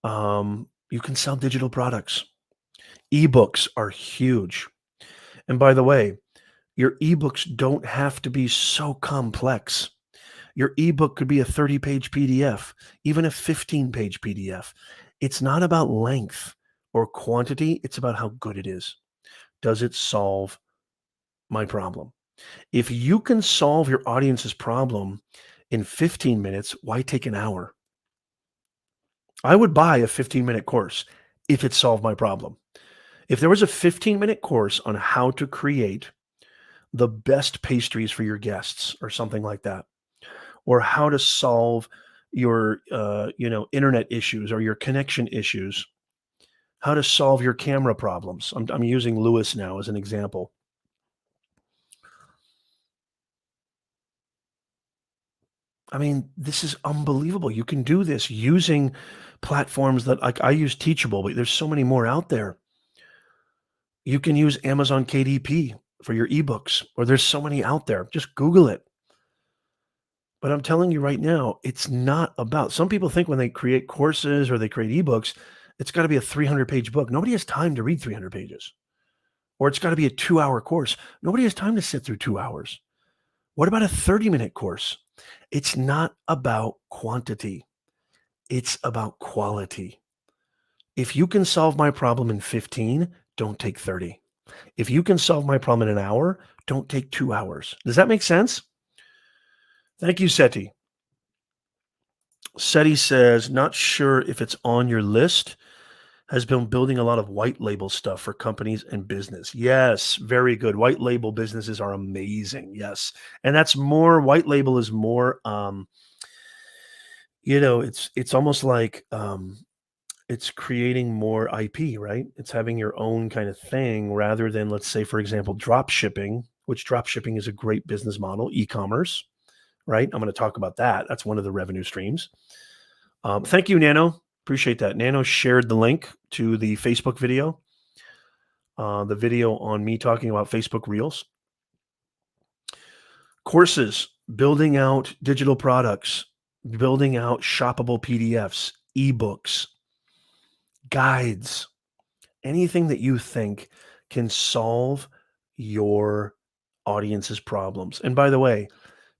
You can sell digital products. Ebooks are huge. And by the way, your ebooks don't have to be so complex. Your ebook could be a 30-page PDF, even a 15-page PDF. It's not about length or quantity. It's about how good it is. Does it solve my problem? If you can solve your audience's problem in 15 minutes, why take an hour? I would buy a 15-minute course if it solved my problem. If there was a 15-minute course on how to create the best pastries for your guests or something like that, or how to solve your internet issues or your connection issues, how to solve your camera problems. I'm using Lewis now as an example. I mean, this is unbelievable. You can do this using platforms that, like, I use Teachable, but there's so many more out there. You can use Amazon KDP for your ebooks, or there's so many out there. Just Google it. But I'm telling you right now, it's not about, some people think when they create courses or they create ebooks, it's got to be a 300-page book. Nobody has time to read 300 pages. Or it's got to be a 2-hour course. Nobody has time to sit through 2 hours. What about a 30-minute course? It's not about quantity. It's about quality. If you can solve my problem in 15, don't take 30. If you can solve my problem in an hour, don't take 2 hours. Does that make sense? Thank you, Seti. Seti says, not sure if it's on your list, has been building a lot of white label stuff for companies and business. Yes, very good. White label businesses are amazing. Yes. And that's more, white label is more, it's almost like, it's creating more IP, right? It's having your own kind of thing rather than, let's say, for example, drop shipping, which drop shipping is a great business model, e-commerce, right? I'm going to talk about that. That's one of the revenue streams. Thank you, Nano. Appreciate that. Nano shared the link to the Facebook video, the video on me talking about Facebook Reels. Courses, building out digital products, building out shoppable PDFs, ebooks, guides, anything that you think can solve your audience's problems. And by the way,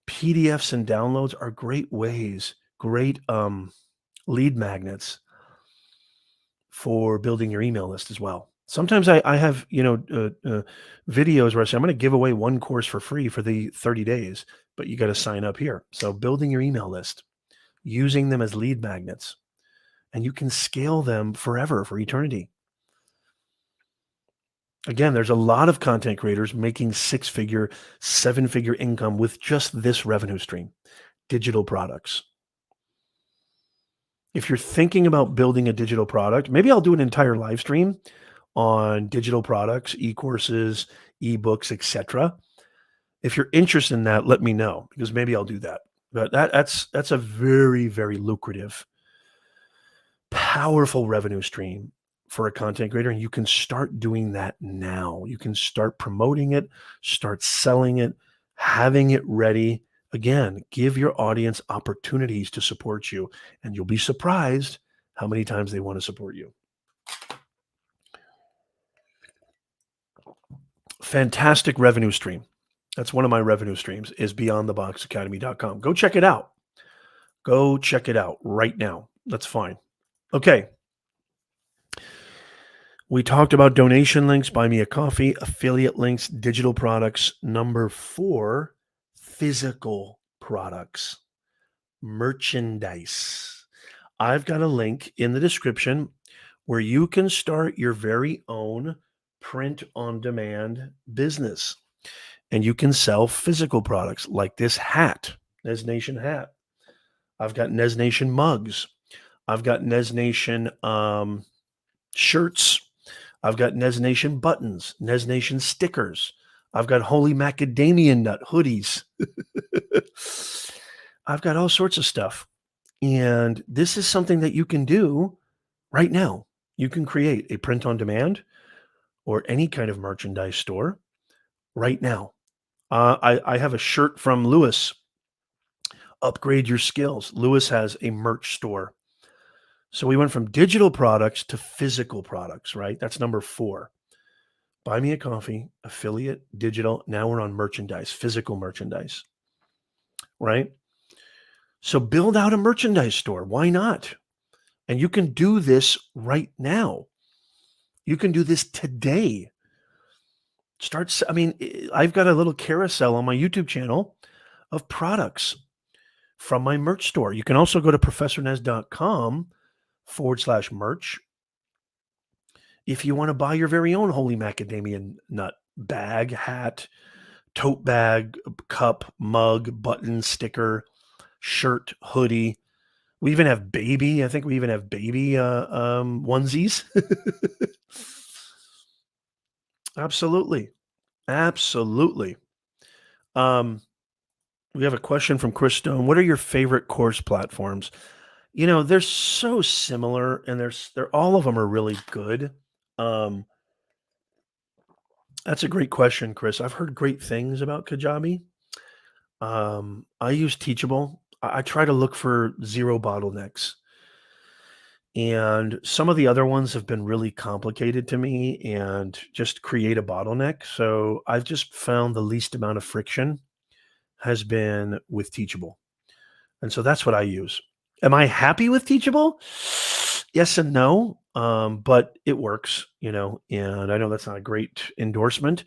PDFs and downloads are great ways, great lead magnets for building your email list as well. Sometimes I have, videos where I say, I'm going to give away one course for free for the 30 days, but you got to sign up here. So building your email list, using them as lead magnets, and you can scale them forever, for eternity. Again, there's a lot of content creators making 6-figure, 7-figure income with just this revenue stream, digital products. If you're thinking about building a digital product, maybe I'll do an entire live stream on digital products, e-courses, ebooks, etc. If you're interested in that, let me know, because maybe I'll do that. But that's a very, very lucrative, powerful revenue stream for a content creator, and you can start doing that now. You can start promoting it, start selling it, having it ready. Again, give your audience opportunities to support you, and you'll be surprised how many times they want to support you. Fantastic revenue stream. That's one of my revenue streams, is beyondtheboxacademy.com. Go check it out. Go check it out right now. That's fine. Okay. We talked about donation links, buy me a coffee, affiliate links, digital products. Number 4, physical products, merchandise. I've got a link in the description where you can start your very own print-on-demand business. And you can sell physical products like this hat, Nez Nation hat. I've got Nez Nation mugs. I've got Nez Nation shirts. I've got Nez Nation buttons, Nez Nation stickers. I've got Holy Macadamia Nut hoodies. I've got all sorts of stuff. And this is something that you can do right now. You can create a print on demand or any kind of merchandise store right now. I have a shirt from Lewis. Upgrade your skills. Lewis has a merch store. So we went from digital products to physical products, right? That's number 4. Buy me a coffee, affiliate, digital. Now we're on merchandise, physical merchandise, right? So build out a merchandise store. Why not? And you can do this right now. You can do this today. I've got a little carousel on my YouTube channel of products from my merch store. You can also go to professornez.com/merch if you want to buy your very own Holy Macadamia Nut bag, hat, tote bag, cup, mug, button, sticker, shirt, hoodie. We even have baby. I think we even have baby onesies. Absolutely. Absolutely. We have a question from Chris Stone. What are your favorite course platforms? They're so similar, and they're all of them are really good. That's a great question, Chris. I've heard great things about Kajabi. I use Teachable. I try to look for zero bottlenecks. And some of the other ones have been really complicated to me and just create a bottleneck. So I've just found the least amount of friction has been with Teachable. And so that's what I use. Am I happy with Teachable? Yes and no. but it works, and I know that's not a great endorsement,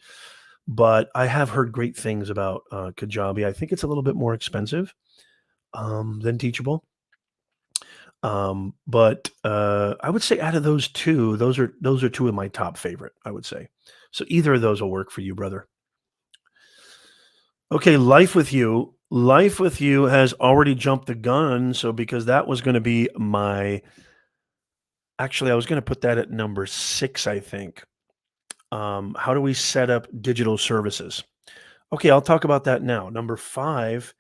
but I have heard great things about Kajabi. I think it's a little bit more expensive than Teachable. But I would say out of those two, those are two of my top favorite, I would say. So either of those will work for you, brother. Okay, Life with You. Life with You has already jumped the gun. So because that was going to be actually, I was going to put that at number 6, I think. How do we set up digital services? Okay, I'll talk about that now. Number 5,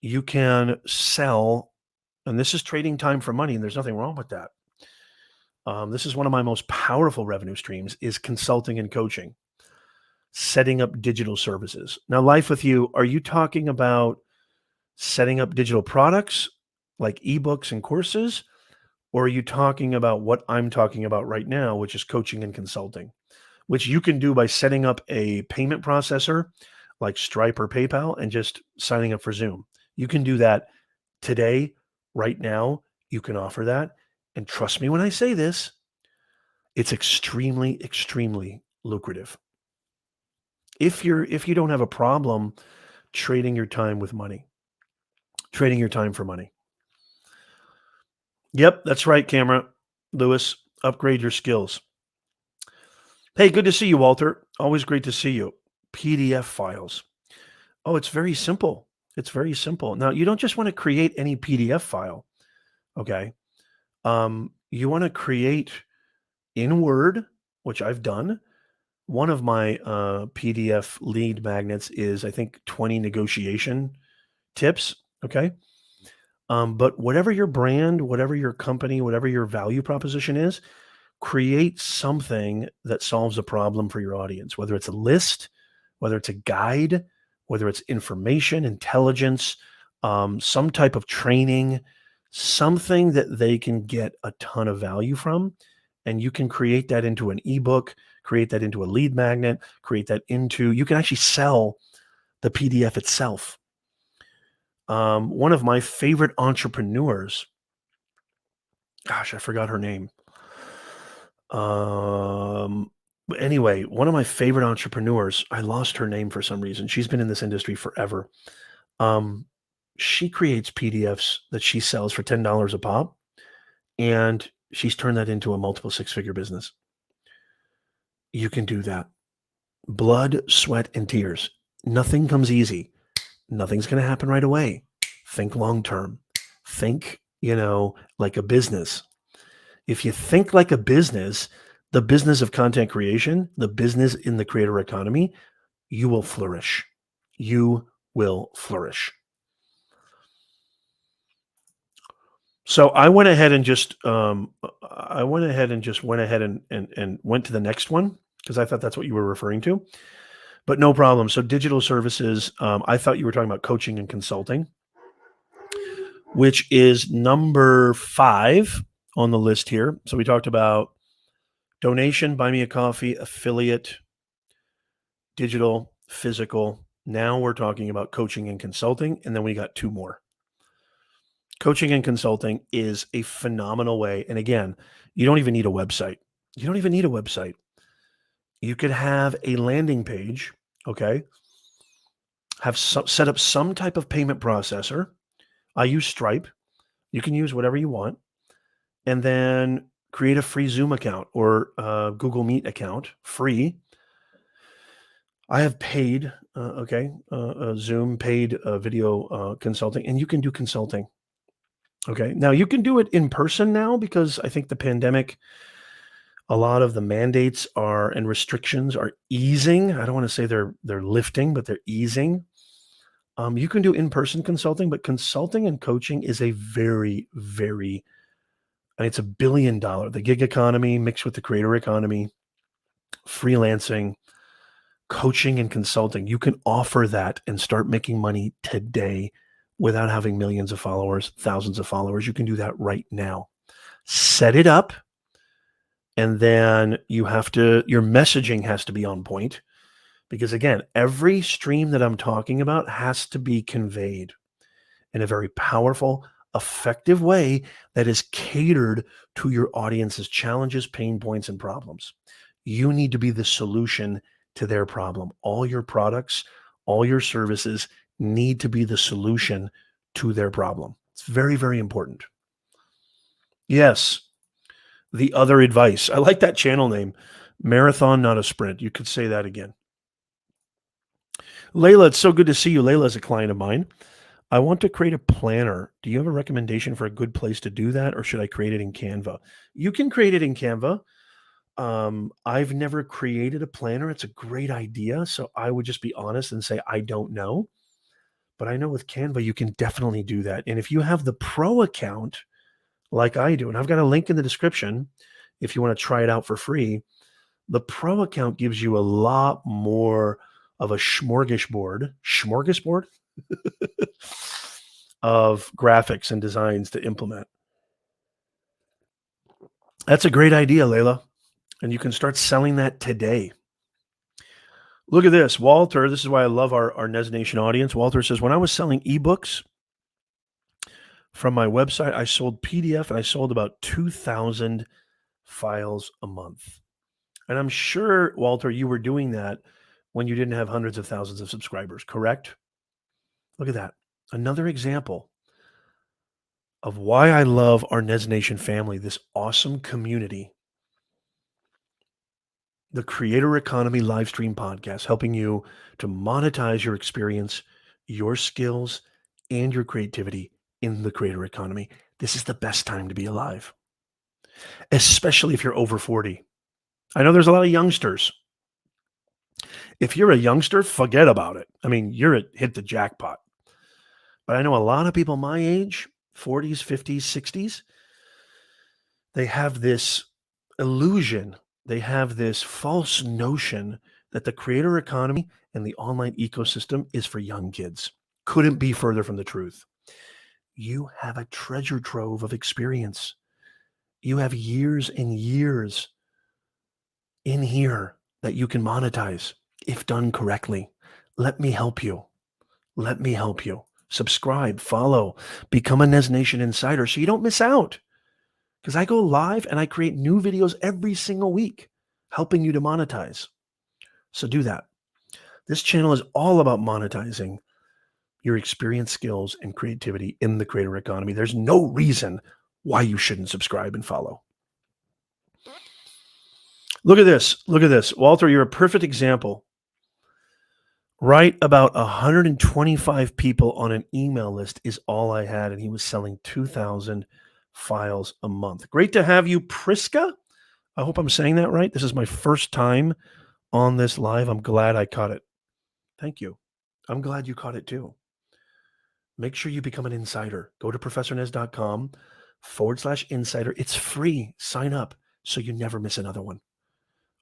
you can sell, and this is trading time for money, and there's nothing wrong with that. This is one of my most powerful revenue streams is consulting and coaching, setting up digital services. Now, Life with You, are you talking about setting up digital products like ebooks and courses? Or are you talking about what I'm talking about right now, which is coaching and consulting, which you can do by setting up a payment processor like Stripe or PayPal and just signing up for Zoom? You can do that today, right now. You can offer that. And trust me when I say this, it's extremely, extremely lucrative. If you don't have a problem trading your time with money, trading your time for money. Yep, that's right, camera. Lewis, upgrade your skills. Hey, good to see you, Walter. Always great to see you. PDF files. Oh, it's very simple. It's very simple. Now, you don't just want to create any PDF file, okay? You want to create in Word, which I've done. One of my PDF lead magnets is, I think, 20 negotiation tips, okay? But whatever your brand, whatever your company, whatever your value proposition is, create something that solves a problem for your audience, whether it's a list, whether it's a guide, whether it's information, intelligence, some type of training, something that they can get a ton of value from. And you can create that into an ebook, create that into a lead magnet, you can actually sell the PDF itself. One of my favorite entrepreneurs, gosh, I forgot her name. But anyway, one of my favorite entrepreneurs, I lost her name for some reason. She's been in this industry forever. Um, she creates PDFs that she sells for $10 a pop, and she's turned that into a multiple six-figure business. You can do that. Blood, sweat, and tears. Nothing comes easy. Nothing's going to happen right away. Think long term. Think, like a business. If you think like a business, the business of content creation, the business in the creator economy, you will flourish. You will flourish. So I went ahead and just went ahead and went to the next one because I thought that's what you were referring to. But no problem. So digital services, I thought you were talking about coaching and consulting, which is number 5 on the list here. So we talked about donation, buy me a coffee, affiliate, digital, physical. Now we're talking about coaching and consulting, and then we got 2 more. Coaching and consulting is a phenomenal way. And again, you don't even need a website. You could have a landing page, okay? Set up some type of payment processor. I use Stripe. You can use whatever you want. And then create a free Zoom account or Google Meet account, free. I have paid, Zoom paid video consulting, and you can do consulting. Okay. Now you can do it in person now because I think the pandemic, a lot of the mandates and restrictions are easing. I don't want to say they're lifting, but they're easing. You can do in-person consulting, but consulting and coaching is a very, very, it's $1 billion. The gig economy mixed with the creator economy, freelancing, coaching and consulting. You can offer that and start making money today without having millions of followers, thousands of followers. You can do that right now. Set it up. And then your messaging has to be on point because again, every stream that I'm talking about has to be conveyed in a very powerful, effective way that is catered to your audience's challenges, pain points, and problems. You need to be the solution to their problem. All your products, all your services need to be the solution to their problem. It's very, very important. Yes, the other advice. I like that channel name. Marathon, not a sprint. You could say that again. Layla, it's so good to see you. Layla is a client of mine. I want to create a planner. Do you have a recommendation for a good place to do that, or should I create it in Canva? You can create it in Canva. I've never created a planner. It's a great idea. So I would just be honest and say, I don't know. But I know with Canva, you can definitely do that. And if you have the pro account, like I do, and I've got a link in the description if you want to try it out for free, the pro account gives you a lot more of a smorgasbord of graphics and designs to implement. That's a great idea, Layla. And you can start selling that today. Look at this. Walter, this is why I love our Nez Nation audience. Walter says, when I was selling ebooks from my website, I sold PDF and I sold about 2,000 files a month. And I'm sure, Walter, you were doing that when you didn't have hundreds of thousands of subscribers, correct? Look at that. Another example of why I love our Nez Nation family, this awesome community. The Creator Economy live stream podcast, helping you to monetize your experience, your skills, and your creativity in the creator economy. This is the best time to be alive, especially if you're over 40. I know there's a lot of youngsters. If you're a youngster, forget about it. I mean, hit the jackpot. But I know a lot of people my age, 40s, 50s, 60s, they have this illusion, they have this false notion that the creator economy and the online ecosystem is for young kids. Couldn't be further from the truth. You have a treasure trove of experience. You have years and years in here that you can monetize if done correctly. Let me help you. Let me help you. Subscribe, follow, become a Nez Nation insider so you don't miss out. Because I go live and I create new videos every single week, helping you to monetize. So do that. This channel is all about monetizing your experience, skills, and creativity in the creator economy. There's no reason why you shouldn't subscribe and follow. Look at this. Look at this. Walter, you're a perfect example. Right about 125 people on an email list is all I had, and he was selling 2,000 files a month. Great to have you, Priska. I hope I'm saying that right. This is my first time on this live. I'm glad I caught it. Thank you. I'm glad you caught it too. Make sure you become an insider. Go to professornez.com/insider. It's free. Sign up so you never miss another one.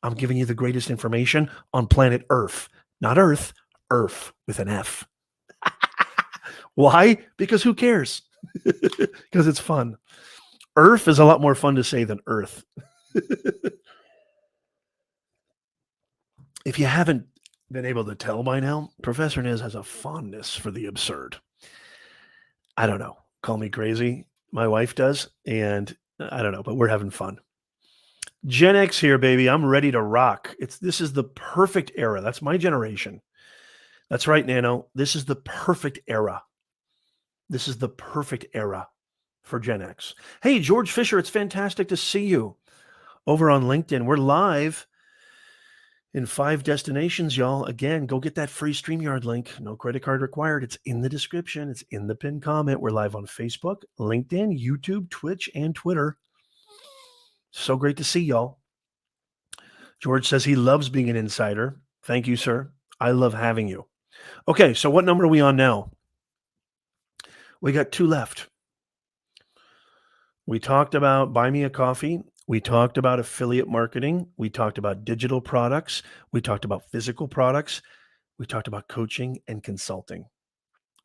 I'm giving you the greatest information on planet Earth. Not Earth, Earth with an F. Why? Because who cares? Because it's fun. Earth is a lot more fun to say than Earth. If you haven't been able to tell by now, Professor Nez has a fondness for the absurd. I don't know. Call me crazy. My wife does. And I don't know, but we're having fun. Gen X here, baby. I'm ready to rock. This is the perfect era. That's my generation. That's right, Nano. This is the perfect era. This is the perfect era for Gen X. Hey, George Fisher, it's fantastic to see you over on LinkedIn. We're live in 5 destinations, y'all. Again, go get that free StreamYard link. No credit card required. It's in the description. It's in the pinned comment. We're live on Facebook, LinkedIn, YouTube, Twitch, and Twitter. So great to see y'all. George says he loves being an insider. Thank you, sir. I love having you. Okay, so what number are we on now? We got 2 left. We talked about Buy Me a Coffee. We talked about affiliate marketing. We talked about digital products. We talked about physical products. We talked about coaching and consulting,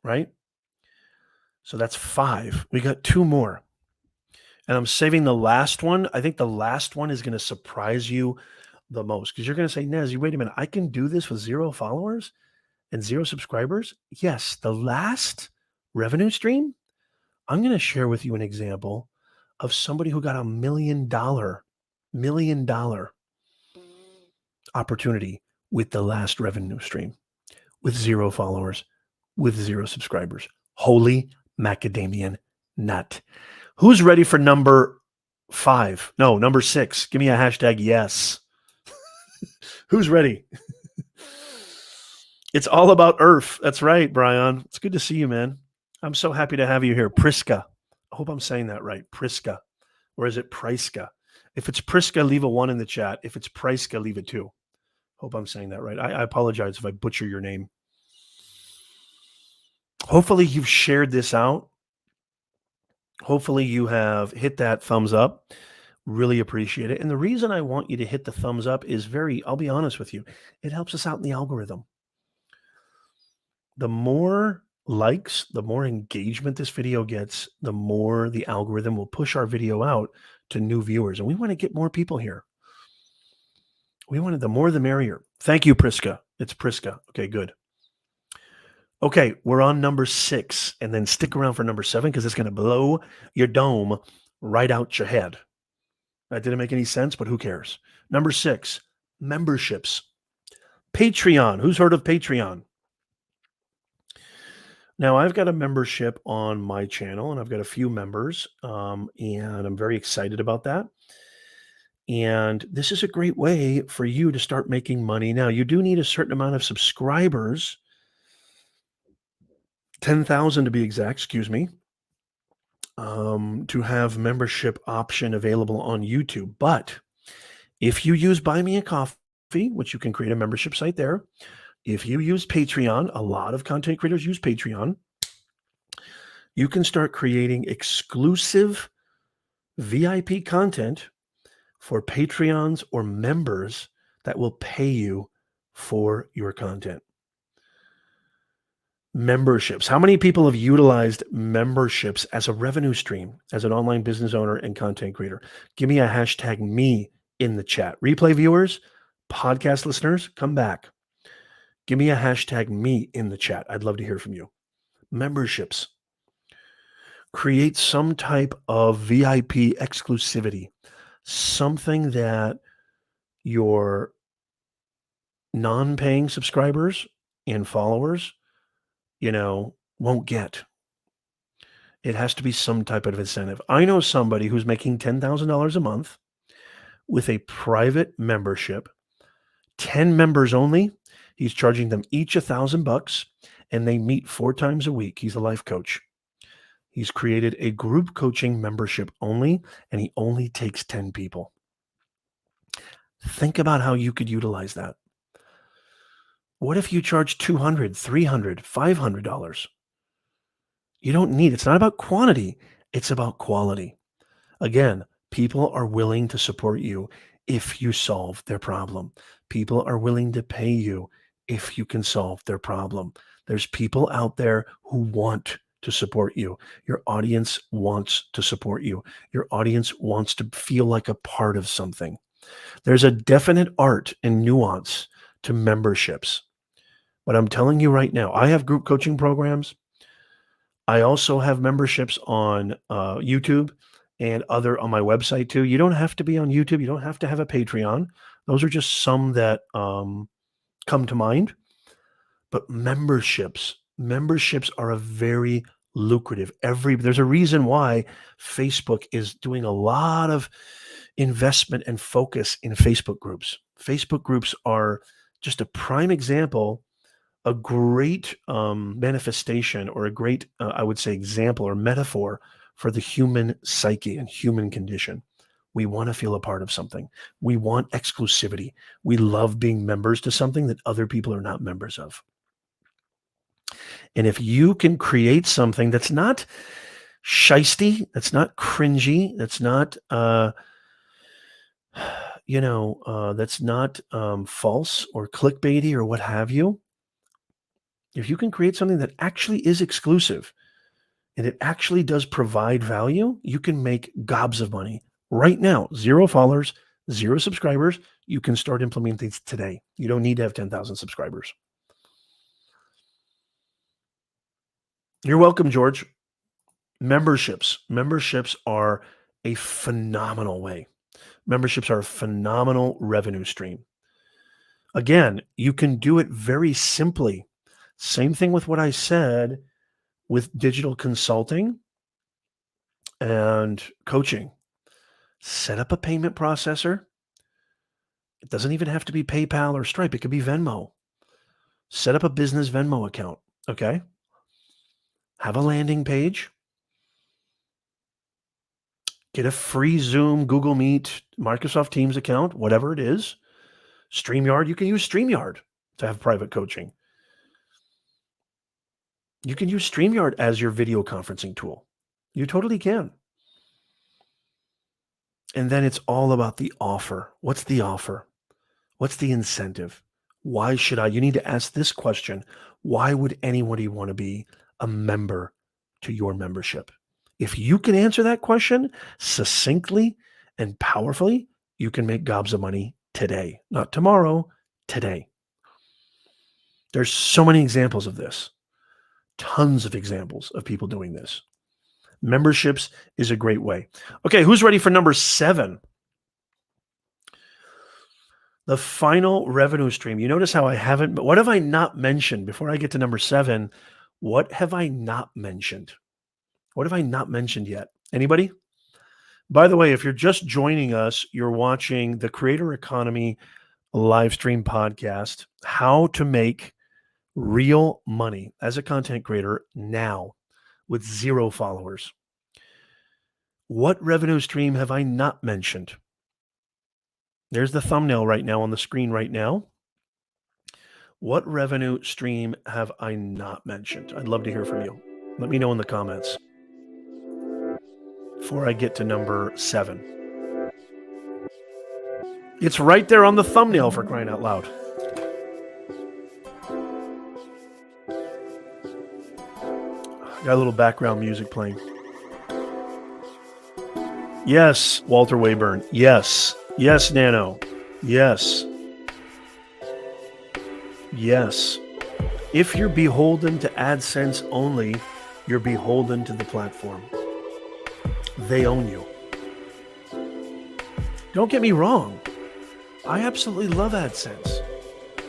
right? So that's 5. We got 2 more. And I'm saving the last one. I think the last one is going to surprise you the most because you're going to say, Nez, wait a minute. I can do this with 0 followers and 0 subscribers? Yes, the last revenue stream I'm going to share with you an example of somebody who got $1 million opportunity with the last revenue stream, with 0 followers, with 0 subscribers. Holy macadamian nut. Who's ready for number 5? No, number 6. Give me a hashtag yes. Who's ready? It's all about Earth. That's right, Brian. It's good to see you, man. I'm so happy to have you here. Priska. I hope I'm saying that right. Priska. Or is it Priska? If it's Priska, leave a 1 in the chat. If it's Priska, leave a 2. Hope I'm saying that right. I apologize if I butcher your name. Hopefully you've shared this out. Hopefully you have hit that thumbs up. Really appreciate it. And the reason I want you to hit the thumbs up is I'll be honest with you, it helps us out in the algorithm. The more likes, the more engagement this video gets, the more the algorithm will push our video out to new viewers. And we want to get more people here. The more the merrier. Thank you, Priska. It's Priska. Okay, good. Okay, we're on number 6, and then stick around for number 7 because it's going to blow your dome right out your head. That didn't make any sense, but who cares? Number 6, memberships. Patreon. Who's heard of Patreon? Now, I've got a membership on my channel, and I've got a few members, and I'm very excited about that. And this is a great way for you to start making money. Now, you do need a certain amount of subscribers, 10,000 to be exact, excuse me, to have membership option available on YouTube. But if you use Buy Me a Coffee, which you can create a membership site there, if you use Patreon, a lot of content creators use Patreon, you can start creating exclusive VIP content for Patreons or members that will pay you for your content. Memberships. How many people have utilized memberships as a revenue stream as an online business owner and content creator? Give me a hashtag me in the chat. Replay viewers, podcast listeners, come back. Give me a hashtag me in the chat. I'd love to hear from you. Memberships. Create some type of VIP exclusivity, something that your non-paying subscribers and followers, won't get. It has to be some type of incentive. I know somebody who's making $10,000 a month with a private membership, 10 members only. He's charging them each $1,000, and they meet 4 times a week. He's a life coach. He's created a group coaching membership only, and he only takes 10 people. Think about how you could utilize that. What if you charge $200, $300, $500? You don't need, it's not about quantity, it's about quality. Again, people are willing to support you if you solve their problem. People are willing to pay you if you can solve their problem. There's people out there who want to support you. Your audience wants to support you. Your audience wants to feel like a part of something. There's a definite art and nuance to memberships. But I'm telling you right now, I have group coaching programs. I also have memberships on YouTube and on my website too. You don't have to be on YouTube. You don't have to have a Patreon. Those are just some that come to mind. But memberships are a very lucrative. There's a reason why Facebook is doing a lot of investment and focus in Facebook groups. Facebook groups are just a prime example, a great manifestation, or a great, I would say, example or metaphor for the human psyche and human condition. We want to feel a part of something. We want exclusivity. We love being members to something that other people are not members of. And if you can create something that's not shisty, that's not cringy, that's not, that's not false or clickbaity or what have you, if you can create something that actually is exclusive and it actually does provide value, you can make gobs of money right now. 0 followers, 0 subscribers. You can start implementing things today. You don't need to have 10,000 subscribers. You're welcome, George. Memberships are a phenomenal way. Memberships are a phenomenal revenue stream. Again, you can do it very simply. Same thing with what I said with digital consulting and coaching. Set up a payment processor. It doesn't even have to be PayPal or Stripe. It could be Venmo. Set up a business Venmo account, okay? Have a landing page. Get a free Zoom, Google Meet, Microsoft Teams account, whatever it is. StreamYard, you can use StreamYard to have private coaching. You can use StreamYard as your video conferencing tool. You totally can. And then it's all about the offer. What's the offer? What's the incentive? Why should I? You need to ask this question. Why would anybody want to be a member to your membership? If you can answer that question succinctly and powerfully, you can make gobs of money today, not tomorrow, today. There's so many examples of this. Tons of examples of people doing this. Memberships is a great way. Okay, who's ready for number 7? The final revenue stream. You notice how I haven't, but what have I not mentioned before I get to number 7? What have I not mentioned? What have I not mentioned yet? Anybody? By the way, if you're just joining us, you're watching the Creator Economy live stream podcast, How to Make Real Money as a Content Creator Now with 0 followers. What revenue stream have I not mentioned? There's the thumbnail right now on the screen right now. What revenue stream have I not mentioned? I'd love to hear from you. Let me know in the comments before I get to number 7. It's right there on the thumbnail, for crying out loud. Got a little background music playing. Yes, Walter Wayburn. Yes. Yes, Nano. Yes. Yes. If you're beholden to AdSense only, you're beholden to the platform. They own you. Don't get me wrong. I absolutely love AdSense.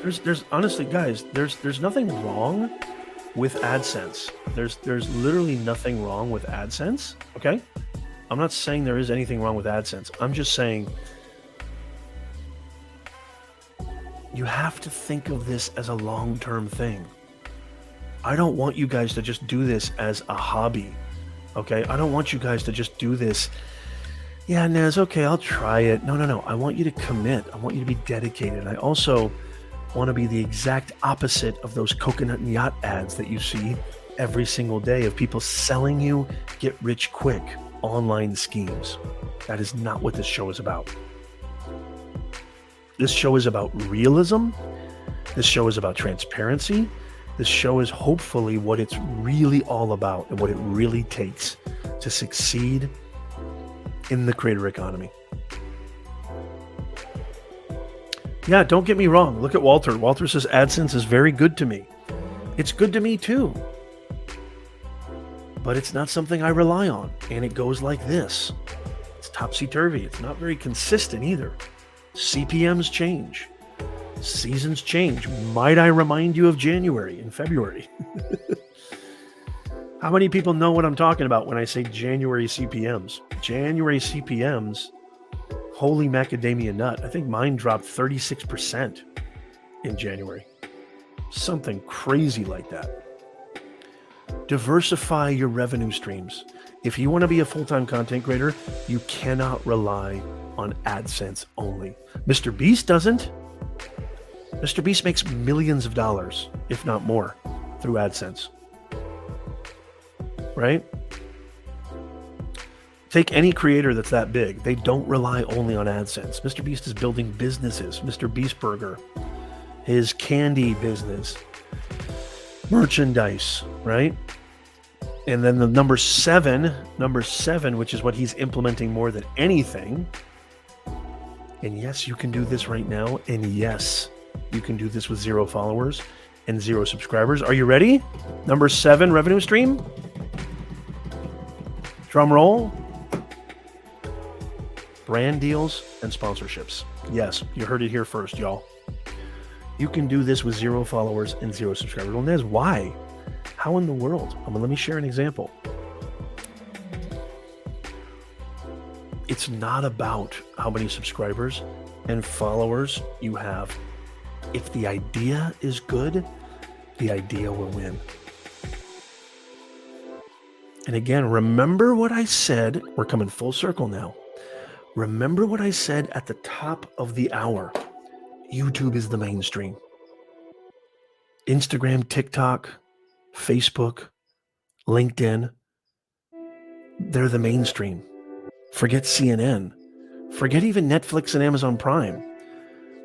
There's honestly, guys, there's nothing wrong with AdSense. There's literally nothing wrong with AdSense, okay? I'm not saying there is anything wrong with AdSense. I'm just saying you have to think of this as a long-term thing. I don't want you guys to just do this as a hobby, okay? I don't want you guys to just do this. Yeah, Nez, okay, I'll try it. No. I want you to commit. I want you to be dedicated. I also want to be the exact opposite of those coconut and yacht ads that you see every single day of people selling you get rich quick online schemes. That is not what this show is about. This show is about realism. This show is about transparency. This show is hopefully what it's really all about and what it really takes to succeed in the creator economy. Yeah, don't get me wrong. Look at Walter. Walter says AdSense is very good to me. It's good to me too. But it's not something I rely on. And it goes like this. It's topsy-turvy. It's not very consistent either. CPMs change. Seasons change. Might I remind you of January and February? How many people know what I'm talking about when I say January CPMs? January CPMs, holy macadamia nut. I think mine dropped 36% in January. Something crazy like that. Diversify your revenue streams. If you want to be a full-time content creator, you cannot rely on AdSense only. Mr. Beast doesn't. Mr. Beast makes millions of dollars, if not more, through AdSense. Right? Take any creator that's that big. They don't rely only on AdSense. Mr. Beast is building businesses. Mr. Beast Burger, his candy business, merchandise, right? And then the number seven, which is what he's implementing more than anything. And yes, you can do this right now. And yes, you can do this with 0 followers and 0 subscribers. Are you ready? Number 7 revenue stream. Drum roll. Brand deals and sponsorships. Yes, you heard it here first, y'all. You can do this with 0 followers and 0 subscribers. Well, Nez, why? How in the world? Let me share an example. It's not about how many subscribers and followers you have. If the idea is good, the idea will win. And again, remember what I said. We're coming full circle now. Remember what I said at the top of the hour. YouTube is the mainstream. Instagram, TikTok, Facebook, LinkedIn, they're the mainstream. Forget CNN. Forget even Netflix and Amazon Prime.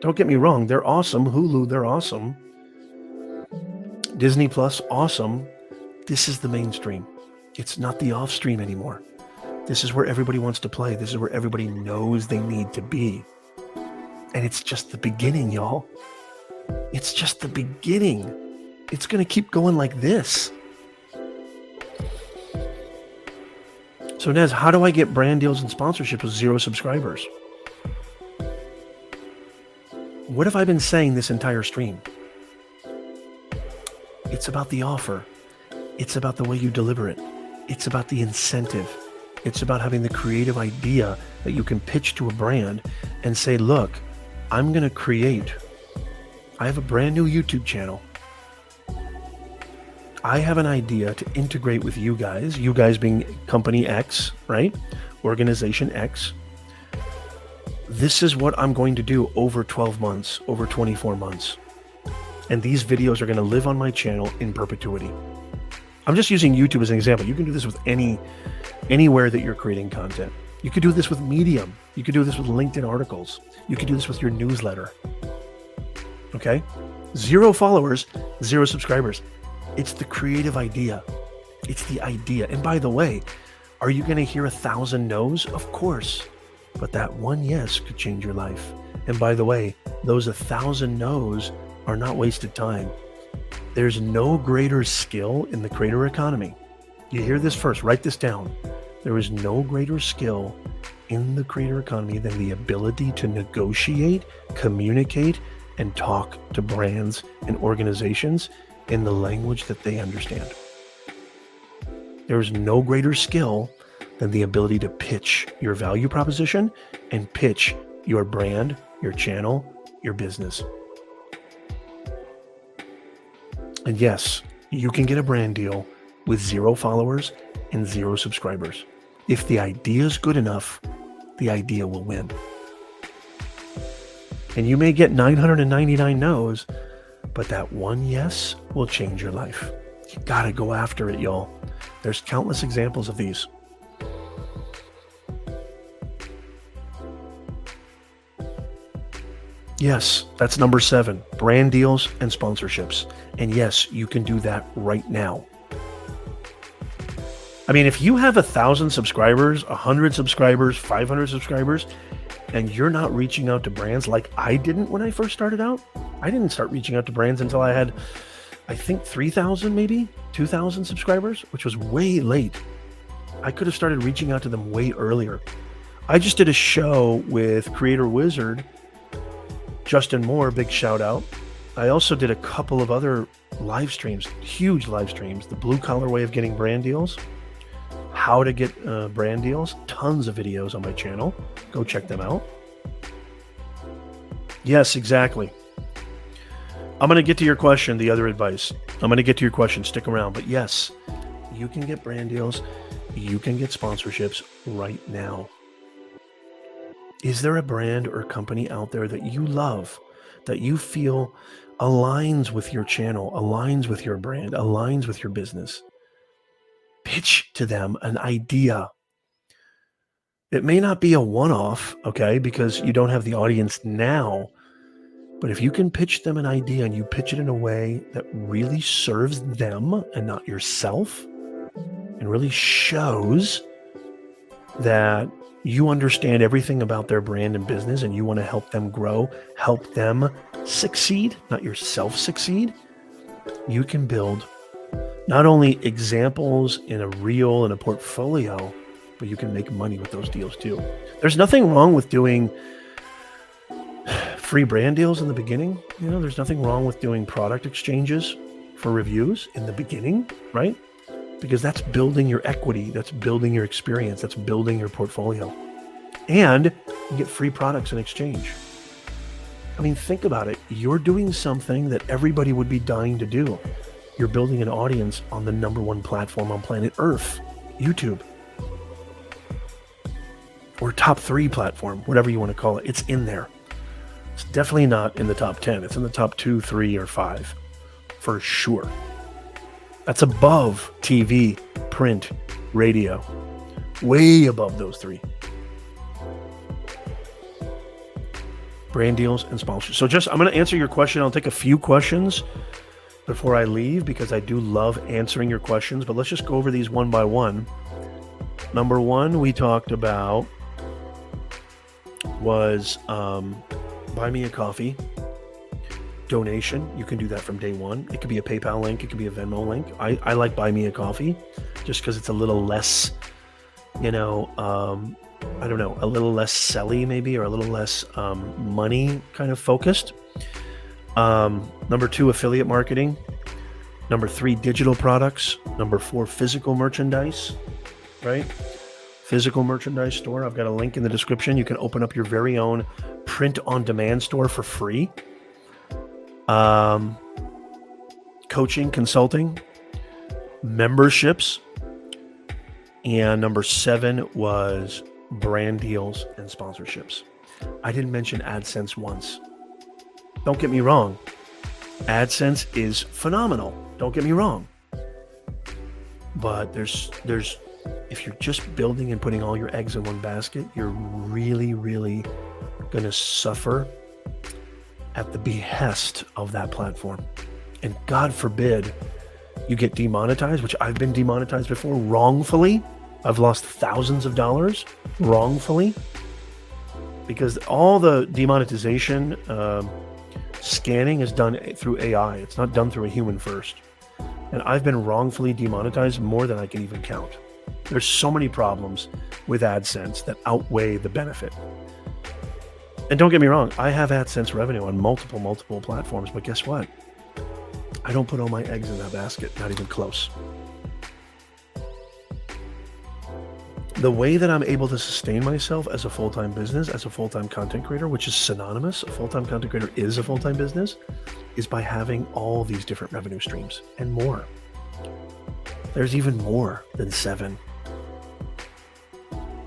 Don't get me wrong, they're awesome. Hulu, they're awesome. Disney Plus, awesome. This is the mainstream. It's not the off stream anymore. This is where everybody wants to play. This is where everybody knows they need to be. And it's just the beginning, y'all. It's just the beginning. It's going to keep going like this. So Nez, how do I get brand deals and sponsorship with 0 subscribers? What have I been saying this entire stream? It's about the offer. It's about the way you deliver it. It's about the incentive. It's about having the creative idea that you can pitch to a brand and say, look, I have a brand new YouTube channel. I have an idea to integrate with you guys being company X, right? Organization X. This is what I'm going to do over 12 months, over 24 months. And these videos are going to live on my channel in perpetuity. I'm just using YouTube as an example. You can do this with anywhere that you're creating content. You could do this with Medium. You could do this with LinkedIn articles. You could do this with your newsletter. Okay? 0 followers, 0 subscribers. It's the creative idea. It's the idea. And by the way, are you going to hear 1,000 no's? Of course. But that one yes could change your life. And by the way, those 1,000 no's are not wasted time. There's no greater skill in the creator economy. You hear this first, write this down. There is no greater skill in the creator economy than the ability to negotiate, communicate, and talk to brands and organizations in the language that they understand. There is no greater skill than the ability to pitch your value proposition and pitch your brand, your channel, your business. And yes, you can get a brand deal with 0 followers and 0 subscribers. If the idea is good enough, the idea will win. And you may get 999 no's, but that one yes will change your life. You gotta go after it, y'all. There's countless examples of these. Yes, that's number 7, brand deals and sponsorships. And yes, you can do that right now. I mean, if you have 1,000 subscribers, 100 subscribers, 500 subscribers, and you're not reaching out to brands like I didn't when I first started out, I didn't start reaching out to brands until I had, I think 3,000, maybe 2,000 subscribers, which was way late. I could have started reaching out to them way earlier. I just did a show with Creator Wizard, Justin Moore, big shout out. I also did a couple of other live streams, huge live streams, the blue collar way of getting brand deals, how to get brand deals, tons of videos on my channel. Go check them out. Yes, exactly. I'm going to get to your question, the other advice. I'm going to get to your question. Stick around. But yes, you can get brand deals. You can get sponsorships right now. Is there a brand or company out there that you love, that you feel aligns with your channel, aligns with your brand, aligns with your business? Pitch to them an idea. It may not be a one-off, okay, because you don't have the audience now. But if you can pitch them an idea and you pitch it in a way that really serves them and not yourself, and really shows that you understand everything about their brand and business and you want to help them grow, help them succeed, not yourself succeed, you can build not only examples in a reel and a portfolio, but you can make money with those deals too. There's nothing wrong with doing free brand deals in the beginning. There's nothing wrong with doing product exchanges for reviews in the beginning, right? Because that's building your equity, that's building your experience, that's building your portfolio. And you get free products in exchange. I mean, think about it. You're doing something that everybody would be dying to do. You're building an audience on the #1 platform on planet Earth, YouTube. Or top 3 platform, whatever you want to call it. It's in there. It's definitely not in the top 10. It's in the top 2, 3, or 5 for sure. That's above TV, print, radio. Way above those 3. Brand deals and sponsorships. So I'm going to answer your question. I'll take a few questions before I leave because I do love answering your questions, but let's just go over these one by one. Number 1 we talked about was buy me a coffee donation. You can do that from day one. It could be a PayPal link. It could be a Venmo link. I like buy me a coffee just because it's a little less, I don't know, a little less selly maybe, or a little less money kind of focused. Number 2, affiliate marketing. Number 3, digital products. Number 4, physical merchandise, right? Physical merchandise store. I've got a link in the description. You can open up your very own print-on-demand store for free. Coaching, consulting, memberships. And number 7 was brand deals and sponsorships. I didn't mention AdSense once. Don't get me wrong. AdSense is phenomenal. Don't get me wrong. But there's if you're just building and putting all your eggs in one basket, you're really, really going to suffer at the behest of that platform. And God forbid you get demonetized, which I've been demonetized before wrongfully. I've lost thousands of dollars wrongfully because all the demonetization scanning is done through AI. It's not done through a human first. And I've been wrongfully demonetized more than I can even count. There's so many problems with AdSense that outweigh the benefit. And don't get me wrong, I have AdSense revenue on multiple platforms, but guess what? I don't put all my eggs in that basket, not even close. The way that I'm able to sustain myself as a full-time business, as a full-time content creator, which is synonymous, a full-time content creator is a full-time business, is by having all these different revenue streams and more. There's even more than 7.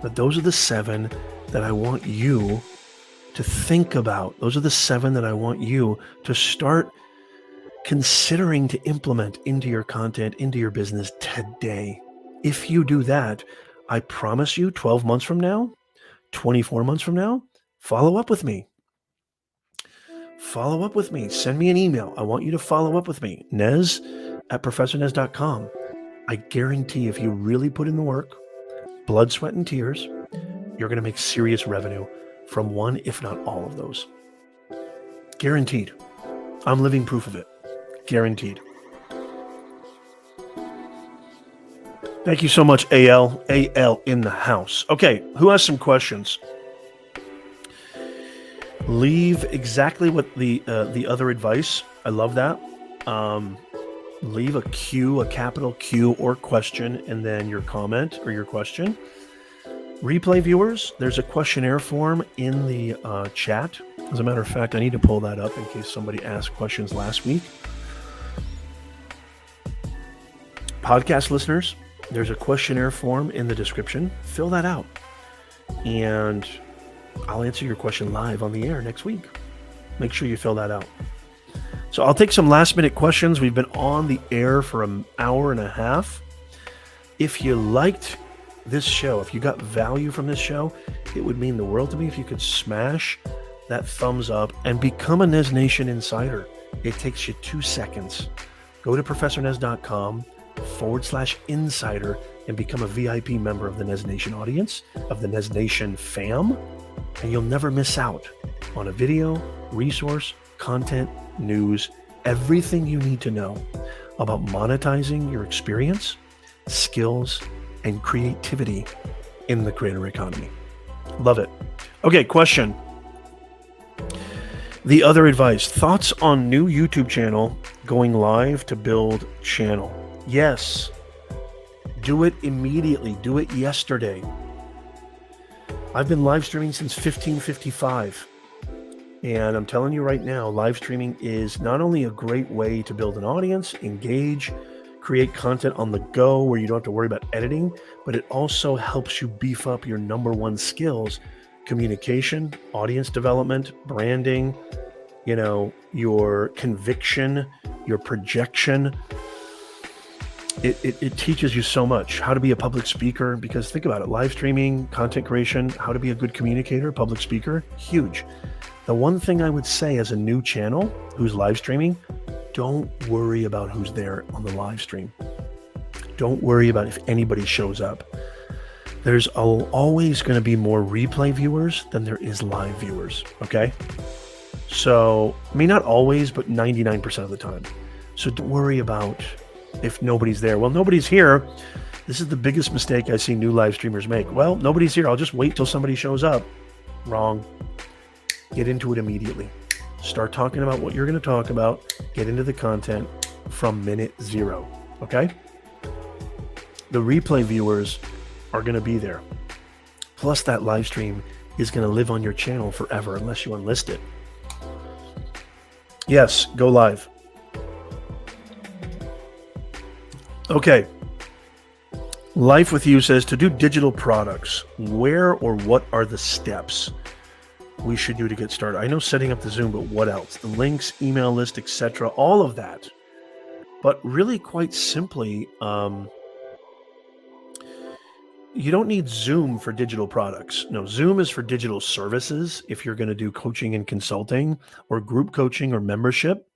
But those are the 7 that I want you to think about. Those are the 7 that I want you to start considering to implement into your content, into your business today. If you do that, I promise you 12 months from now, 24 months from now, follow up with me. Follow up with me. Send me an email. I want you to follow up with me. Nez@ProfessorNez.com. I guarantee if you really put in the work, blood, sweat, and tears, you're going to make serious revenue from one, if not all of those. Guaranteed. I'm living proof of it. Guaranteed. Thank you so much, AL. AL in the house. Okay, who has some questions? Leave exactly what the other advice. I love that. Leave a Q, a capital Q or question, and then your comment or your question. Replay viewers, there's a questionnaire form in the chat. As a matter of fact, I need to pull that up in case somebody asked questions last week. Podcast listeners, there's a questionnaire form in the description. Fill that out, and I'll answer your question live on the air next week. Make sure you fill that out. So I'll take some last minute questions. We've been on the air for an hour and a half. If you liked this show, if you got value from this show, it would mean the world to me if you could smash that thumbs up and become a Nez Nation Insider. It takes you 2 seconds. Go to ProfessorNez.com/insider and become a VIP member of the Nez Nation audience, of the Nez Nation fam, and you'll never miss out on a video, resource, content, news, everything you need to know about monetizing your experience, skills, and creativity in the creator economy. Love it. Okay, question. The other advice, thoughts on new YouTube channel going live to build channel? Yes. Do it immediately. Do it yesterday. I've been live streaming since 1555. And I'm telling you right now, live streaming is not only a great way to build an audience, engage, create content on the go where you don't have to worry about editing, but it also helps you beef up your number one skills: communication, audience development, branding, your conviction, your projection. It teaches you so much. How to be a public speaker, because think about it, live streaming, content creation, how to be a good communicator, public speaker, huge. The one thing I would say as a new channel who's live streaming, don't worry about who's there on the live stream. Don't worry about if anybody shows up. There's always going to be more replay viewers than there is live viewers, okay? So, not always, but 99% of the time. So don't worry about if nobody's there. Well, nobody's here. This is the biggest mistake I see new live streamers make. Well, nobody's here. I'll just wait till somebody shows up. Wrong. Get into it immediately. Start talking about what you're going to talk about. Get into the content from minute zero, okay? The replay viewers are going to be there. Plus, that live stream is going to live on your channel forever unless you unlist it. Yes, go live. Okay. Life with You says, to do digital products, where or what are the steps we should do to get started? I know setting up the Zoom, but what else? The links, email list, etc., all of that. But really, quite simply, you don't need Zoom for digital products. No, Zoom is for digital services if you're going to do coaching and consulting or group coaching or membership.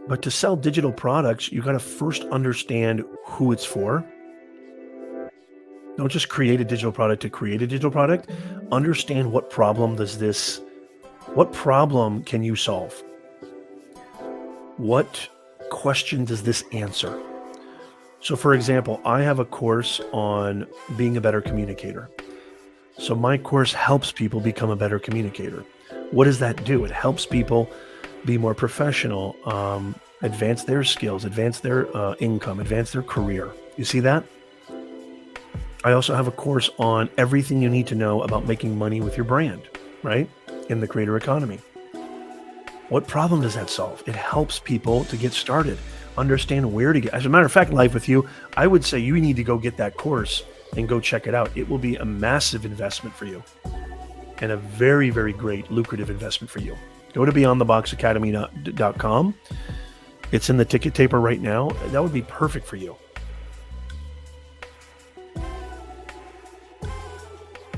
But to sell digital products, you got to first understand who it's for. Don't just create a digital product to create a digital product. Understand what problem can you solve? What question does this answer? So for example, I have a course on being a better communicator. So my course helps people become a better communicator. What does that do? It helps people be more professional, advance their skills, advance their income, advance their career. You see that? I also have a course on everything you need to know about making money with your brand, right? In the creator economy. What problem does that solve? It helps people to get started, understand where to get. As a matter of fact, Life with You, I would say you need to go get that course and go check it out. It will be a massive investment for you and a very, very great lucrative investment for you. Go to beyondtheboxacademy.com. It's in the ticket taper right now. That would be perfect for you.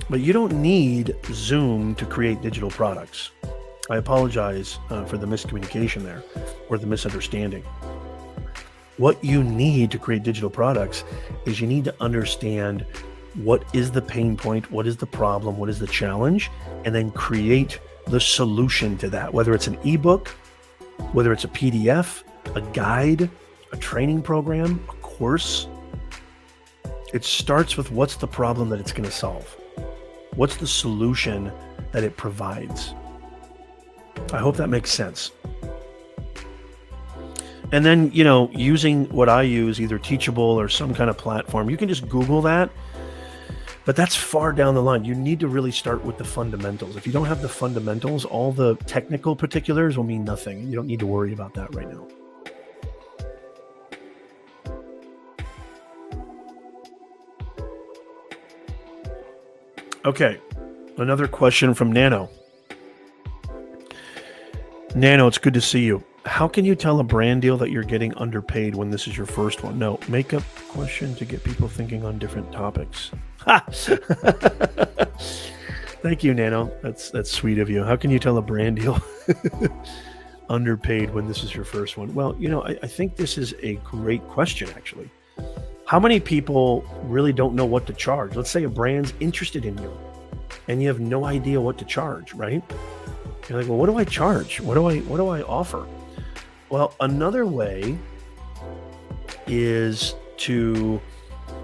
But you don't need Zoom to create digital products. I apologize for the miscommunication there or the misunderstanding. What you need to create digital products is you need to understand what is the pain point, what is the problem, what is the challenge, and then create the solution to that, whether it's an ebook, whether it's a PDF, a guide, a training program, a course. It starts with what's the problem that it's going to solve. What's the solution that it provides? I hope that makes sense. And then, using what I use, either Teachable or some kind of platform, you can just Google that. But that's far down the line. You need to really start with the fundamentals. If you don't have the fundamentals, all the technical particulars will mean nothing. You don't need to worry about that right now. Okay, another question from Nano. Nano, it's good to see you. How can you tell a brand deal that you're getting underpaid when this is your first one? No, make up question to get people thinking on different topics. Ha! Thank you, Nano. That's sweet of you. How can you tell a brand deal underpaid when this is your first one? Well, I think this is a great question, actually. How many people really don't know what to charge? Let's say a brand's interested in you and you have no idea what to charge, right? You're like, well, what do I charge? What do I offer? Well, another way is to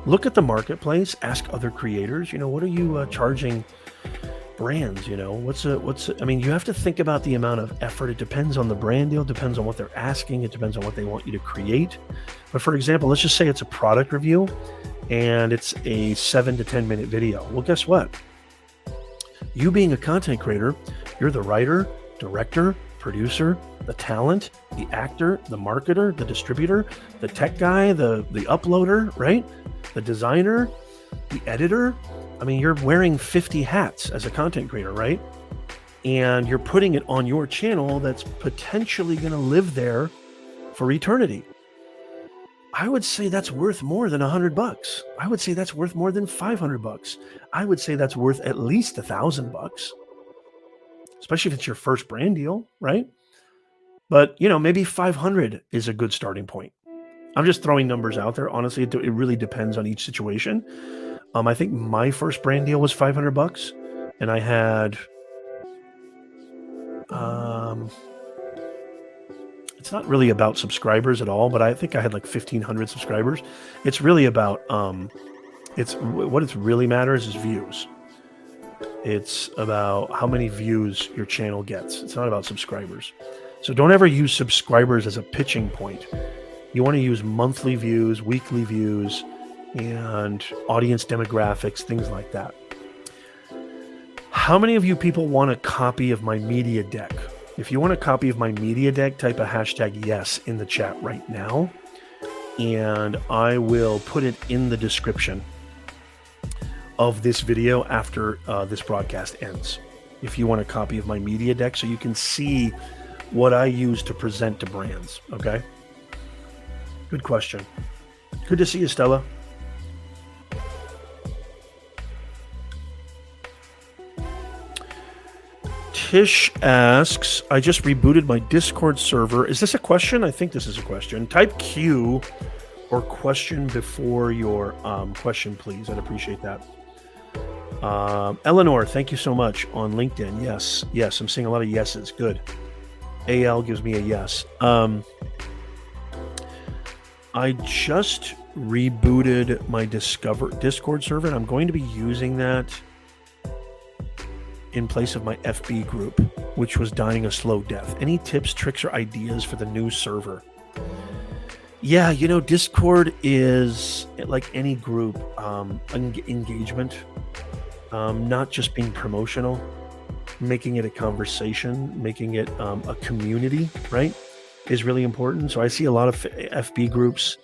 Look at the marketplace, ask other creators, what are you charging brands? I mean, you have to think about the amount of effort. It depends on the brand deal, depends on what they're asking, it depends on what they want you to create. But for example, let's just say it's a product review and it's a 7 to 10 minute video. Well, guess what? You being a content creator, you're the writer, director, producer, the talent, the actor, the marketer, the distributor, the tech guy, the uploader, right? The designer, the editor. I mean, you're wearing 50 hats as a content creator, right? And you're putting it on your channel that's potentially going to live there for eternity. I would say that's worth more than $100. I would say that's worth more than $500. I would say that's worth at least $1,000, especially if it's your first brand deal, right? But maybe 500 is a good starting point. I'm just throwing numbers out there. Honestly, it really depends on each situation. I think my first brand deal was $500, and I had it's not really about subscribers at all, but I think I had like 1,500 subscribers. It's really about what it really matters is views. It's about how many views your channel gets. It's not about subscribers. So don't ever use subscribers as a pitching point. You want to use monthly views, weekly views, and audience demographics, things like that. How many of you people want a copy of my media deck? If you want a copy of my media deck, type a hashtag yes in the chat right now, and I will put it in the description of this video after this broadcast ends. If you want a copy of my media deck so you can see what I use to present to brands, okay? Good question. Good to see you, Stella. Tish asks, I just rebooted my Discord server. Is this a question? I think this is a question. Type Q or question before your question, please. I'd appreciate that. Eleanor, thank you so much on LinkedIn. Yes, I'm seeing a lot of yeses. Good. AL gives me a yes. I just rebooted my Discord server, and I'm going to be using that in place of my FB group, which was dying a slow death. Any tips, tricks, or ideas for the new server? Yeah, Discord is like any group, engagement, not just being promotional, making it a conversation, making it a community, right, is really important. So I see a lot of FB groups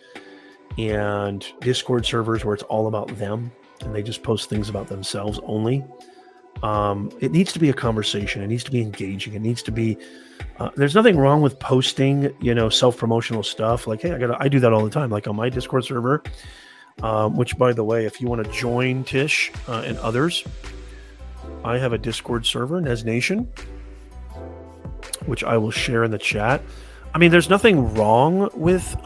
and Discord servers where it's all about them and they just post things about themselves only. It needs to be a conversation. It needs to be engaging. It needs to be, there's nothing wrong with posting, self-promotional stuff. Like, hey, I do that all the time. Like on my Discord server, which by the way, if you want to join Tish and others, I have a Discord server, Nez Nation, which I will share in the chat. I mean, there's nothing wrong with,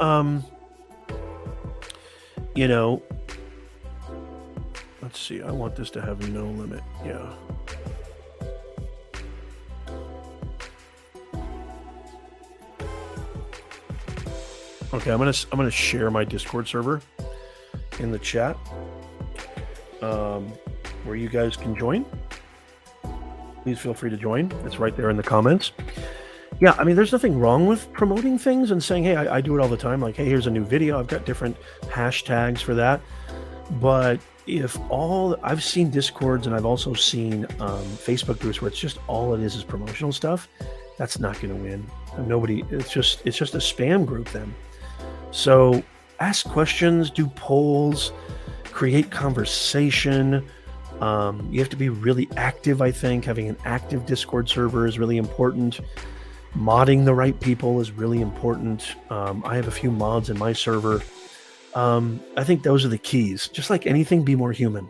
let's see. I want this to have no limit. Yeah. Okay, I'm gonna share my Discord server in the chat, where you guys can join. Please feel free to join. It's right there in the comments. Yeah, I mean, there's nothing wrong with promoting things and saying, hey, I do it all the time. Like, hey, here's a new video. I've got different hashtags for that. But if I've seen Discords and I've also seen Facebook groups where it's just all it is promotional stuff, that's not going to win. It's just a spam group then. So ask questions, do polls, create conversation. You have to be really active, I think. Having an active Discord server is really important. Modding the right people is really important. I have a few mods in my server. I think those are the keys. Just like anything, be more human,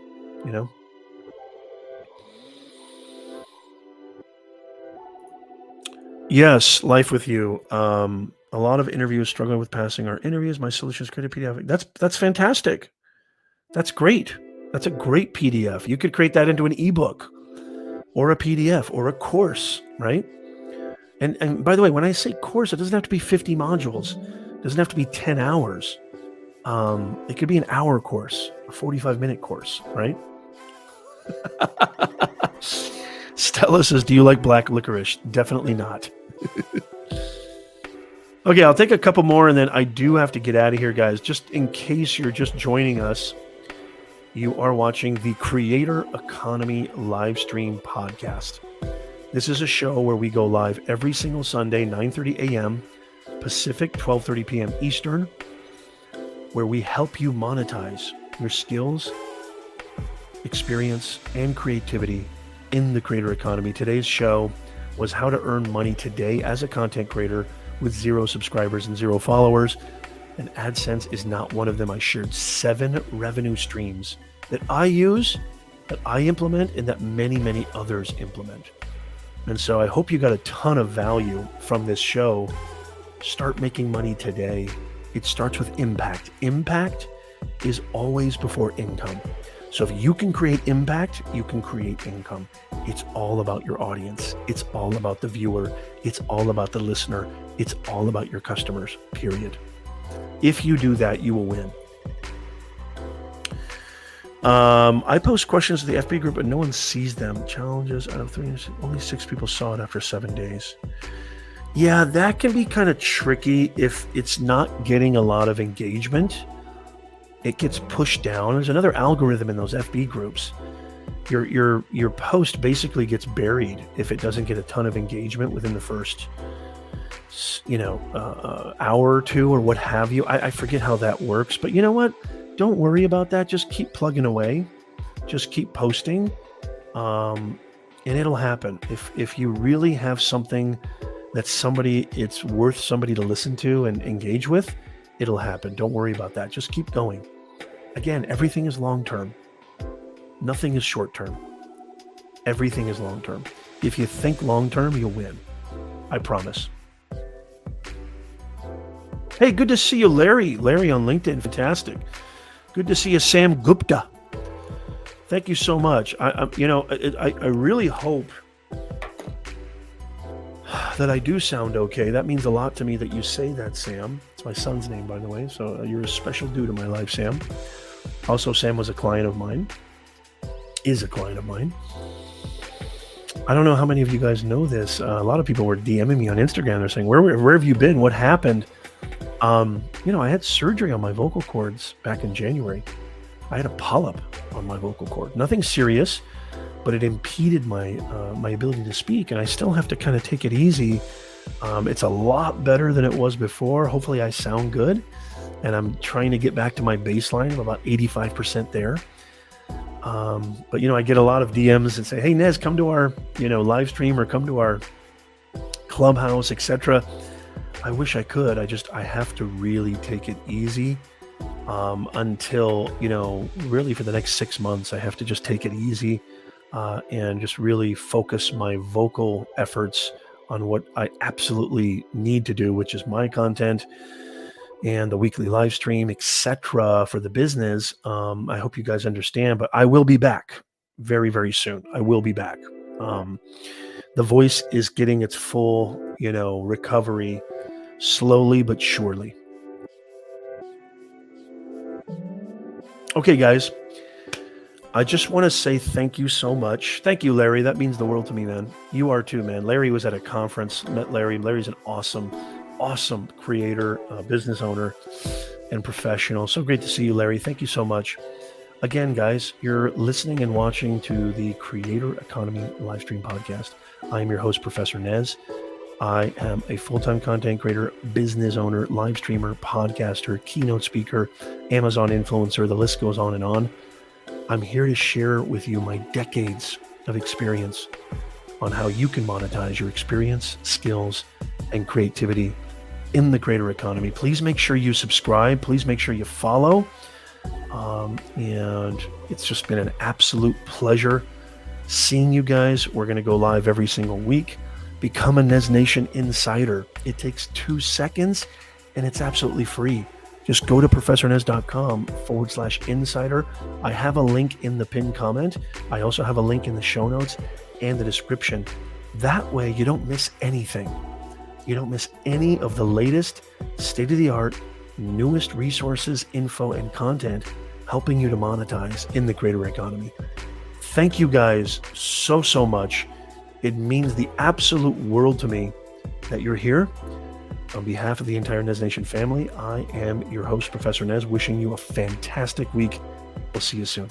Yes, life with you. A lot of interviewers struggling with passing our interviews. My solution is create a PDF. That's fantastic. That's great. That's a great PDF. You could create that into an ebook or a PDF or a course, right? And by the way, when I say course, it doesn't have to be 50 modules. It doesn't have to be 10 hours. It could be an hour course, a 45-minute course, right? Stella says, do you like black licorice? Definitely not. Okay, I'll take a couple more and then I do have to get out of here, guys. Just in case you're just joining us, you are watching the Creator Economy live stream podcast. This is a show where we go live every single Sunday, 9:30 a.m. Pacific, 12:30 p.m. Eastern, where we help you monetize your skills, experience, and creativity in the creator economy. Today's show was how to earn money today as a content creator with 0 subscribers and 0 followers. And AdSense is not one of them. I shared 7 revenue streams that I use, that I implement, and that many, many others implement. And so I hope you got a ton of value from this show. Start making money today. It starts with impact. Impact is always before income. So if you can create impact, you can create income. It's all about your audience. It's all about the viewer. It's all about the listener. It's all about your customers, period. If you do that, you will win. I post questions to the FB group, but no one sees them. Challenges out of 3, only 6 people saw it after 7 days. Yeah, that can be kind of tricky if it's not getting a lot of engagement. It gets pushed down. There's another algorithm in those FB groups. Your post basically gets buried if it doesn't get a ton of engagement within the first, hour or two or what have you. I forget how that works, but you know what? Don't worry about that. Just keep plugging away. Just keep posting, and it'll happen. If you really have something that's it's worth somebody to listen to and engage with, it'll happen. Don't worry about that. Just keep going. Again, everything is long-term. Nothing is short-term. Everything is long-term. If you think long-term, you'll win. I promise. Hey, good to see you, Larry. Larry on LinkedIn, fantastic. Good to see you, Sam Gupta. Thank you so much. I really hope that I do sound okay. That means a lot to me that you say that, Sam. It's my son's name, by the way. So you're a special dude in my life, Sam. Also, Sam was a client of mine. Is a client of mine. I don't know how many of you guys know this. A lot of people were DMing me on Instagram. They're saying, where have you been? What happened? I had surgery on my vocal cords back in January. I had a polyp on my vocal cord. Nothing serious, but it impeded my ability to speak, and I still have to kind of take it easy. It's a lot better than it was before. Hopefully I sound good, and I'm trying to get back to my baseline of about 85% there. But I get a lot of DMs that say, hey, Nez, come to our, live stream or come to our clubhouse, etc. I wish I could. I have to really take it easy until, really for the next 6 months, I have to just take it easy and just really focus my vocal efforts on what I absolutely need to do, which is my content and the weekly live stream, etc. for the business. I hope you guys understand, but I will be back very, very soon. I will be back. The voice is getting its full, recovery slowly but surely. Okay, guys. I just want to say thank you so much. Thank you, Larry. That means the world to me, man. You are too, man. Larry was at a conference, met Larry. Larry's an awesome creator, business owner, and professional. So great to see you, Larry. Thank you so much. Again, guys, you're listening and watching to the Creator Economy Livestream Podcast. I am your host, Professor Nez. I am a full-time content creator, business owner, live streamer, podcaster, keynote speaker, Amazon influencer. The list goes on and on. I'm here to share with you my decades of experience on how you can monetize your experience, skills, and creativity in the creator economy. Please make sure you subscribe. Please make sure you follow. And it's just been an absolute pleasure seeing you guys. We're going to go live every single week. Become a Nez Nation Insider. It takes 2 seconds and it's absolutely free. Just go to professornez.com/insider. I have a link in the pinned comment. I also have a link in the show notes and the description. That way you don't miss anything. You don't miss any of the latest state-of-the-art newest resources, info, and content helping you to monetize in the creator economy. Thank you guys so much. It means the absolute world to me that you're here. On behalf of the entire Nez Nation family, I am your host, Professor Nez, wishing you a fantastic week. We'll see you soon.